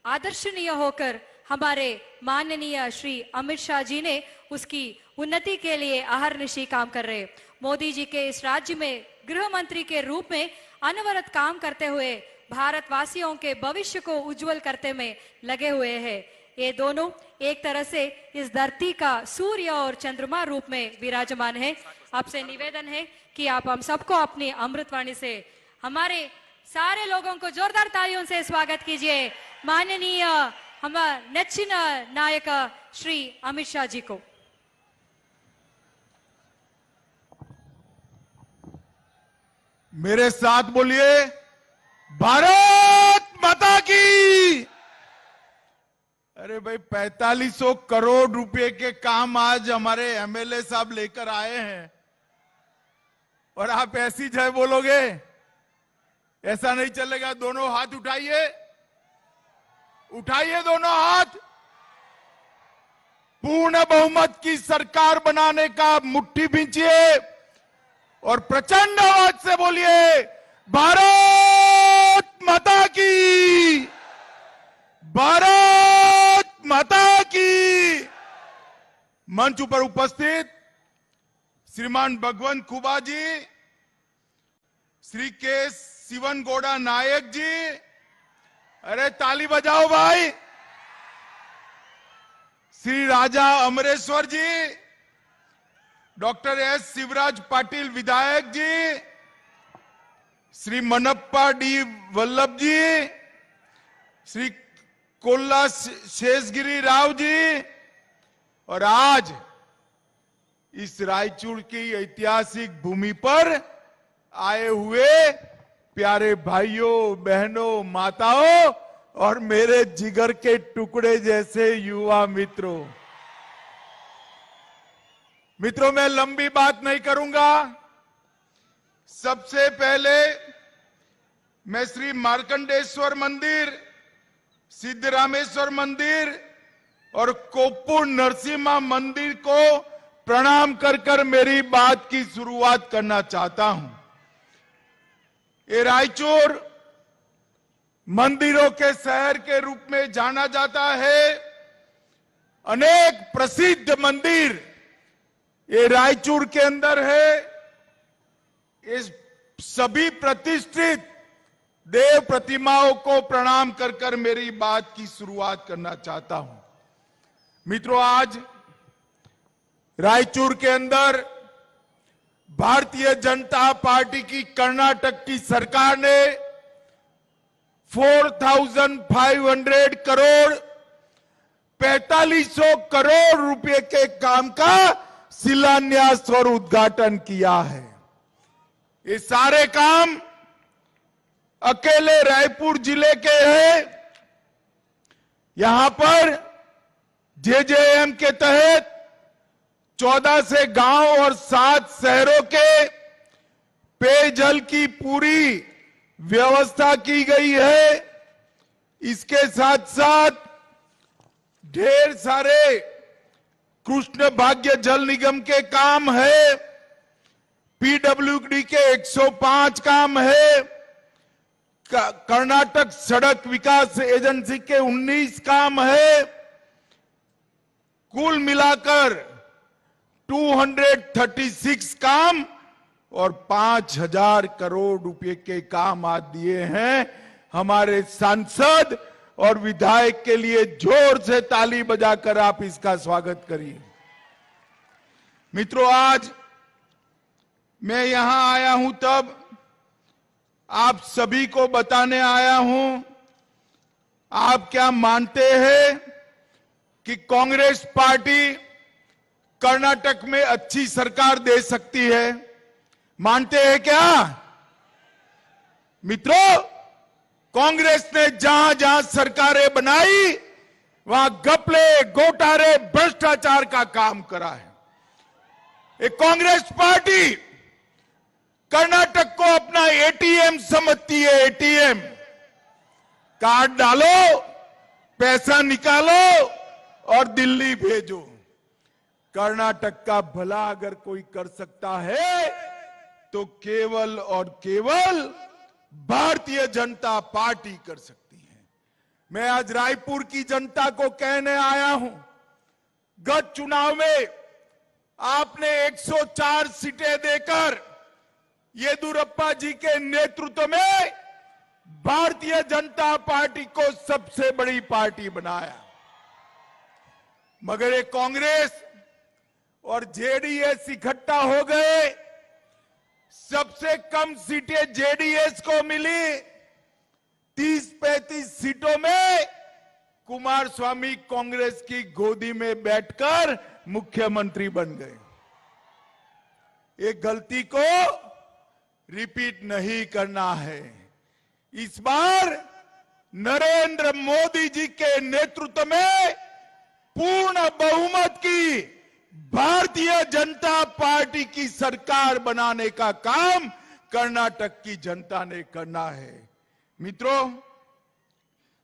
आदर्शनीय होकर हमारे माननीय श्री अमित शाह जी ने उसकी उन्नति के लिए अहर्निशि काम कर रहे. मोदी जी के इस राज्य में गृह मंत्री के रूप में अनवरत काम करते हुए भारतवासियों के भविष्य को उज्जवल करते में लगे हुए हैं. ये दोनों एक तरह से इस धरती का सूर्य और चंद्रमा रूप में विराजमान है. आपसे निवेदन है कि आप हम सबको अपनी अमृतवाणी से हमारे सारे लोगों को जोरदार तालियों से स्वागत कीजिए माननीय हमारे नेच्चिन नायक श्री अमित शाह जी को. मेरे साथ बोलिए, भारत माता की. अरे भाई, 4500 करोड़ रुपए के काम आज हमारे एमएलए साहब लेकर आए हैं और आप ऐसी जय बोलोगे? ऐसा नहीं चलेगा. दोनों हाथ उठाइए, उठाइए दोनों हाथ. पूर्ण बहुमत की सरकार बनाने का मुट्ठी भींचिए और प्रचंड आवाज से बोलिए, भारत माता की, भारत माता की. मंच पर उपस्थित श्रीमान भगवंत खुबा जी, श्री के शिवन गौड़ा नायक जी, अरे ताली बजाओ भाई. श्री राजा अमरेश्वर जी, डॉक्टर एस शिवराज पाटिल विधायक जी, श्री मनप्पा डी वल्लभ जी, श्री कोल्ला शेषगिरी राव जी, और आज इस रायचूर की ऐतिहासिक भूमि पर आए हुए प्यारे भाइयों, बहनों, माताओं और मेरे जिगर के टुकड़े जैसे युवा मित्रों. मित्रों, मैं लंबी बात नहीं करूंगा. सबसे पहले मैं श्री मार्कंडेश्वर मंदिर सिद्धरामेश्वर मंदिर और कोप्पुर नरसिम्हा मंदिर को प्रणाम कर कर मेरी बात की शुरुआत करना चाहता हूं। ये रायचूर मंदिरों के शहर के रूप में जाना जाता है। अनेक प्रसिद्ध मंदिर ये रायचूर के अंदर है। इस सभी प्रतिष्ठित देव प्रतिमाओं को प्रणाम कर कर मेरी बात की शुरुआत करना चाहता हूं। मित्रों, आज रायचूर के अंदर भारतीय जनता पार्टी की कर्नाटक की सरकार ने 4,500 करोड़ 4500 करोड़ रुपए के काम का शिलान्यास और उद्घाटन किया है। ये सारे काम अकेले रायपुर जिले के हैं। यहां पर जेजेएम के तहत 14 से गांव और 7 शहरों के पेयजल की पूरी व्यवस्था की गई है। इसके साथ साथ ढेर सारे कृष्ण भाग्य जल निगम के काम है, पीडब्ल्यूडी के 105 काम है, कर्नाटक सड़क विकास एजेंसी के 19 काम है। कुल मिलाकर 236 काम और 5,000 करोड़ रुपए के काम आज दिए हैं। हमारे सांसद और विधायक के लिए जोर से ताली बजाकर आप इसका स्वागत करिए। मित्रों, आज मैं यहां आया हूं तब आप सभी को बताने आया हूं, आप क्या मानते हैं कि कांग्रेस पार्टी कर्नाटक में अच्छी सरकार दे सकती है? मानते हैं क्या? मित्रों, कांग्रेस ने जहां जहां सरकारें बनाई वहां घपले, घोटाले, भ्रष्टाचार का काम करा है। एक कांग्रेस पार्टी कर्नाटक को अपना एटीएम समझती है। एटीएम कार्ड डालो, पैसा निकालो और दिल्ली भेजो। कर्नाटक का भला अगर कोई कर सकता है तो केवल और केवल भारतीय जनता पार्टी कर सकती है। मैं आज रायपुर की जनता को कहने आया हूं, गत चुनाव में आपने 104 सीटें देकर येदियुरप्पा जी के नेतृत्व में भारतीय जनता पार्टी को सबसे बड़ी पार्टी बनाया। मगर ये कांग्रेस और जेडीएस इकट्ठा हो गए। सबसे कम सीटें जेडीएस को मिली। 30-35 सीटों में कुमारस्वामी कांग्रेस की गोदी में बैठकर मुख्यमंत्री बन गए। एक गलती को रिपीट नहीं करना है। इस बार नरेंद्र मोदी जी के नेतृत्व में पूर्ण बहुमत की भारतीय जनता पार्टी की सरकार बनाने का काम कर्नाटक की जनता ने करना है। मित्रों,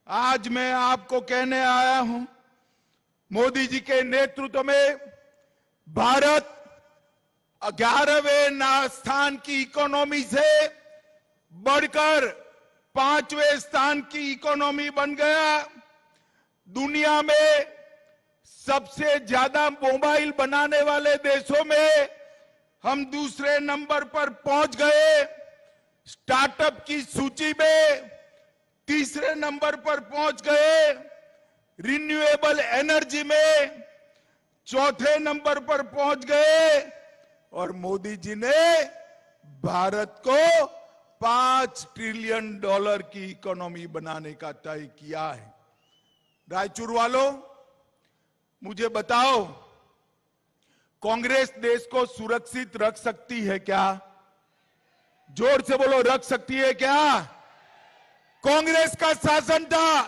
आज मैं आपको कहने आया हूं, मोदी जी के नेतृत्व में भारत 11वें स्थान की इकोनॉमी से बढ़कर 5वें स्थान की इकोनॉमी बन गया। दुनिया में सबसे ज्यादा मोबाइल बनाने वाले देशों में हम दूसरे नंबर पर पहुंच गए। स्टार्टअप की सूची में तीसरे नंबर पर पहुंच गए। रिन्यूएबल एनर्जी में चौथे नंबर पर पहुंच गए। और मोदी जी ने भारत को $5 ट्रिलियन की इकोनॉमी बनाने का तय किया है। रायचूर वालों, मुझे बताओ, कांग्रेस देश को सुरक्षित रख सकती है क्या? जोर से बोलो, रख सकती है क्या? कांग्रेस का शासन था,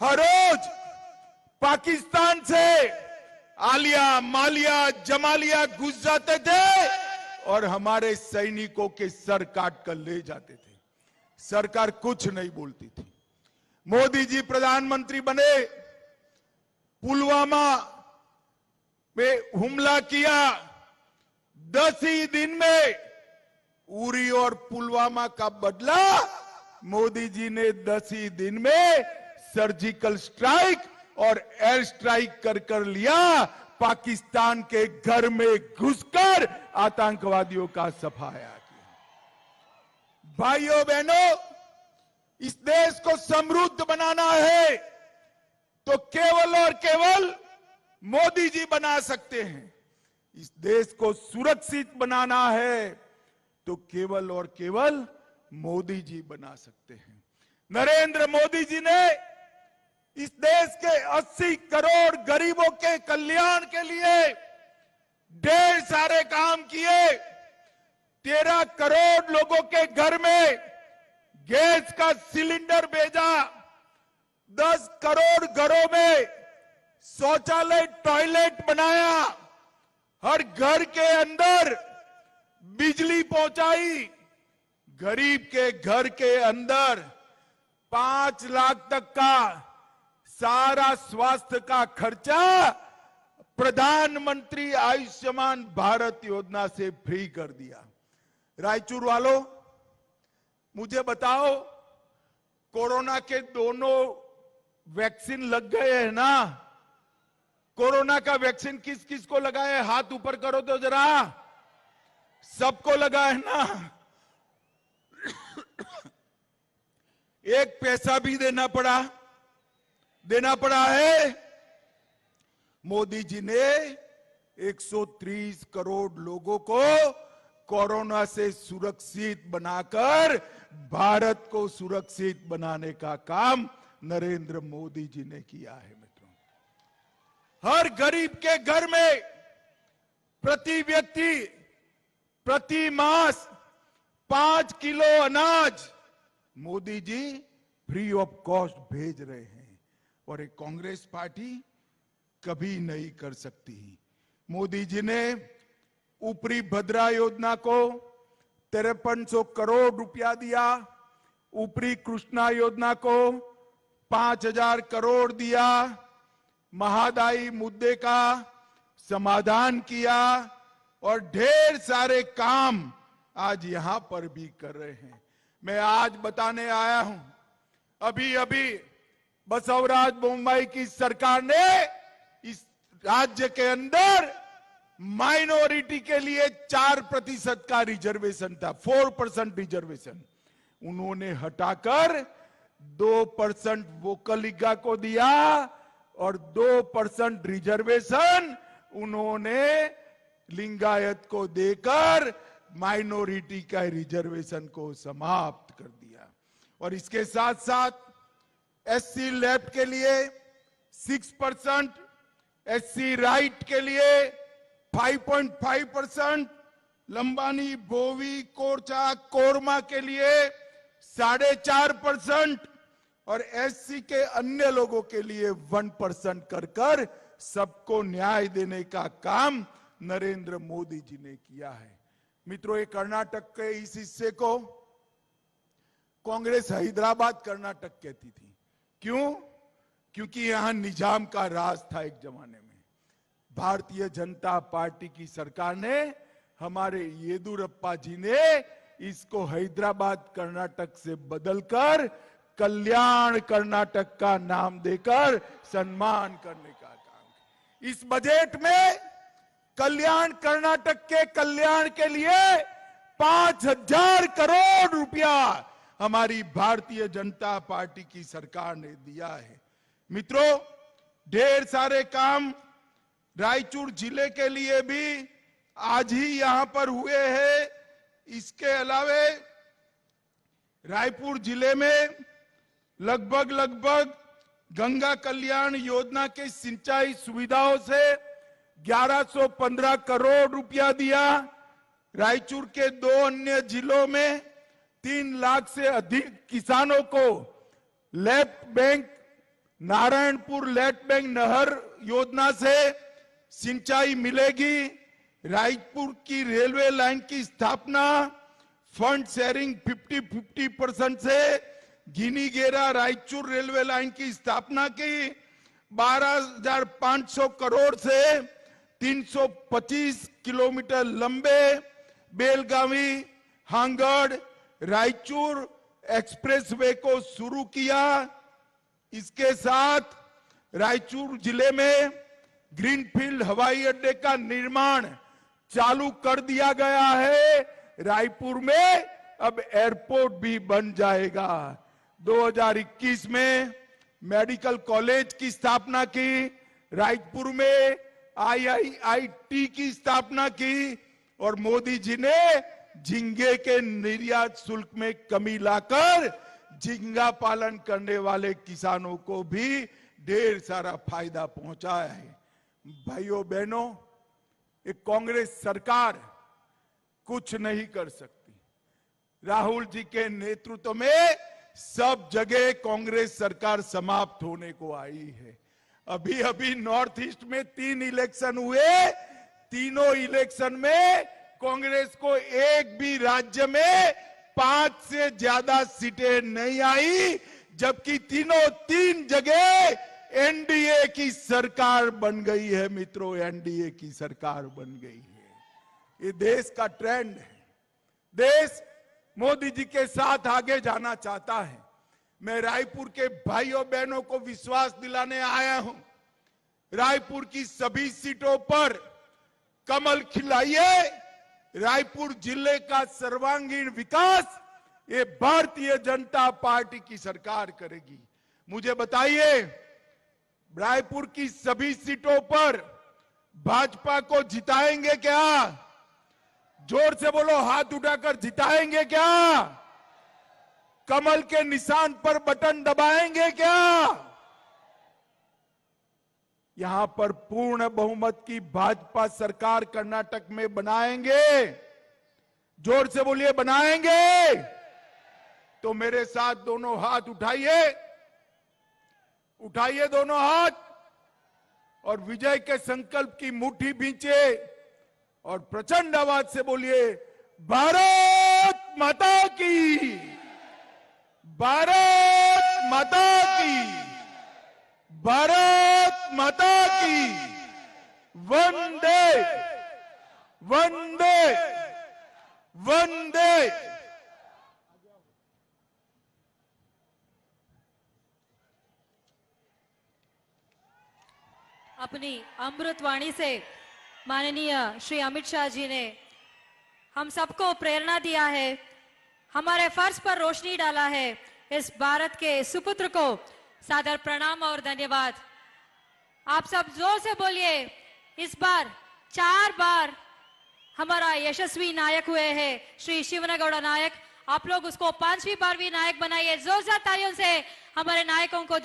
हर रोज पाकिस्तान से आलिया, मालिया, जमालिया घुस जाते थे और हमारे सैनिकों के सर काट कर ले जाते थे। सरकार कुछ नहीं बोलती थी। मोदी जी प्रधानमंत्री बने, पुलवामा में हमला किया, 10 ही दिन में उरी और पुलवामा का बदला मोदी जी ने 10 ही दिन में सर्जिकल स्ट्राइक और एयर स्ट्राइक कर लिया। पाकिस्तान के घर में घुसकर आतंकवादियों का सफाया किया। भाइयों बहनों, इस देश को समृद्ध बनाना है तो केवल और केवल मोदी जी बना सकते हैं। इस देश को सुरक्षित बनाना है तो केवल और केवल मोदी जी बना सकते हैं। नरेंद्र मोदी जी ने इस देश के 80 करोड़ गरीबों के कल्याण के लिए ढेर सारे काम किए। 13 करोड़ लोगों के घर में गैस का सिलेंडर भेजा, 10 करोड़ घरों में शौचालय टॉयलेट बनाया, हर घर के अंदर बिजली पहुंचाई, गरीब के घर के अंदर 5 लाख तक का सारा स्वास्थ्य का खर्चा प्रधानमंत्री आयुष्मान भारत योजना से फ्री कर दिया। रायचूर वालों, मुझे बताओ, कोरोना के दोनों वैक्सीन लग गए हैं ना? कोरोना का वैक्सीन किस किस को लगा है? हाथ ऊपर करो तो जरा। सबको लगा है ना? एक पैसा भी देना पड़ा है। मोदी जी ने 130 करोड़ लोगों को कोरोना से सुरक्षित बनाकर भारत को सुरक्षित बनाने का काम नरेंद्र मोदी जी ने किया है। मित्रों, हर गरीब के घर में प्रति व्यक्ति प्रति मास 5 किलो अनाज Modi ji free of cost भेज रहे हैं और एक कांग्रेस पार्टी कभी नहीं कर सकती। मोदी जी ने ऊपरी भद्रा योजना को 5300 करोड़ रुपया दिया, ऊपरी कृष्णा योजना को 5000 करोड़ दिया, महादायी मुद्दे का समाधान किया और ढेर सारे काम आज यहां पर भी कर रहे हैं। मैं आज बताने आया हूं, अभी अभी बसवराज बोम्मई की सरकार ने इस राज्य के अंदर माइनॉरिटी के लिए 4% का रिजर्वेशन था, 4% रिजर्वेशन उन्होंने हटाकर 2% वोकलिगा को दिया और 2% रिजर्वेशन उन्होंने लिंगायत को देकर माइनॉरिटी का रिजर्वेशन को समाप्त कर दिया। और इसके साथ साथ एससी लेफ्ट के लिए 6%, एससी राइट के लिए 5.5%, लंबानी, बोवी, कोरचा, कोरमा के लिए 4.5% और एससी के अन्य लोगों के लिए 1% कर सबको न्याय देने का काम नरेंद्र मोदी जी ने किया है। मित्रों, ये कर्नाटक के इस हिस्से को कांग्रेस हैदराबाद कर्नाटक कहती थी। क्यों? क्योंकि यहां निजाम का राज था एक जमाने में। भारतीय जनता पार्टी की सरकार ने, हमारे येदुरप्पा जी ने इसको हैदराबाद कर्नाटक से बदलकर कल्याण कर्नाटक का नाम देकर सम्मान करने का काम किया। इस बजट में कल्याण कर्नाटक के कल्याण के लिए 5000 करोड़ रुपया हमारी भारतीय जनता पार्टी की सरकार ने दिया है। मित्रों, ढेर सारे काम रायचूर जिले के लिए भी आज ही यहां पर हुए हैं। इसके अलावे रायपुर जिले में लगभग गंगा कल्याण योजना के सिंचाई सुविधाओं से 1115 करोड़ रुपया दिया। रायचूर के 2 अन्य जिलों में 3 लाख से अधिक किसानों को left bank, Narayanpur left bank नहर योजना से सिंचाई मिलेगी। रायपुर की रेलवे लाइन की स्थापना फंड शेयरिंग 50-50% से गिनीगेरा रायचूर रेलवे लाइन की स्थापना की। 12,500 करोड़ से 325 किलोमीटर लंबे बेलगावी हांगड़ रायचूर एक्सप्रेसवे को शुरू किया। इसके साथ रायचूर जिले में ग्रीनफील्ड हवाई अड्डे का निर्माण चालू कर दिया गया है। रायपुर में अब एयरपोर्ट भी बन जाएगा। 2021 में मेडिकल कॉलेज की स्थापना की। रायपुर में IIIT की स्थापना की और मोदी जी ने झींगे के निर्यात शुल्क में कमी लाकर झींगा पालन करने वाले किसानों को भी ढेर सारा फायदा पहुंचाया है। भाइयों बहनों, ये कांग्रेस सरकार कुछ नहीं कर सकती। राहुल जी के नेतृत्व में सब जगह कांग्रेस सरकार समाप्त होने को आई है। अभी अभी नॉर्थ ईस्ट में 3 इलेक्शन हुए। तीनों इलेक्शन में कांग्रेस को एक भी राज्य में 5 से ज्यादा सीटें नहीं आई, जबकि तीनों 3 जगह एनडीए की सरकार बन गई है। मित्रों, एनडीए की सरकार बन गई है। ये देश का ट्रेंड है। देश मोदी जी के साथ आगे जाना चाहता है। मैं रायपुर के भाइयों बहनों को विश्वास दिलाने आया हूं। रायपुर की सभी सीटों पर कमल खिलाइए। रायपुर जिले का सर्वांगीण विकास ये भारतीय जनता पार्टी की सरकार करेगी। मुझे बताइए, रायपुर की सभी सीटों पर भाजपा को जिताएंगे क्या? जोर से बोलो, हाथ उठाकर जिताएंगे क्या? कमल के निशान पर बटन दबाएंगे क्या? यहां पर पूर्ण बहुमत की भाजपा सरकार कर्नाटक में बनाएंगे। जोर से बोलिए, बनाएंगे। तो मेरे साथ दोनों हाथ उठाइए, उठाइए दोनों हाथ और विजय के संकल्प की मुट्ठी भींचे और प्रचंड आवाज से बोलिए, भारत माता की, भारत माता की, भारत माता की। वंदे वंदे वंदे। अपनी अमृतवाणी से माननीय श्री अमित शाह जी ने हम सबको प्रेरणा दिया है, हमारे फर्ज पर रोशनी डाला है। इस भारत के सुपुत्र को सादर प्रणाम और धन्यवाद। आप सब जोर से बोलिए, इस बार 4 बार हमारा यशस्वी नायक हुए हैं श्री शिवनगौड़ा नायक। आप लोग उसको 5वीं बार भी नायक बनाइए। जोरदार तालियों से हमारे नायकों को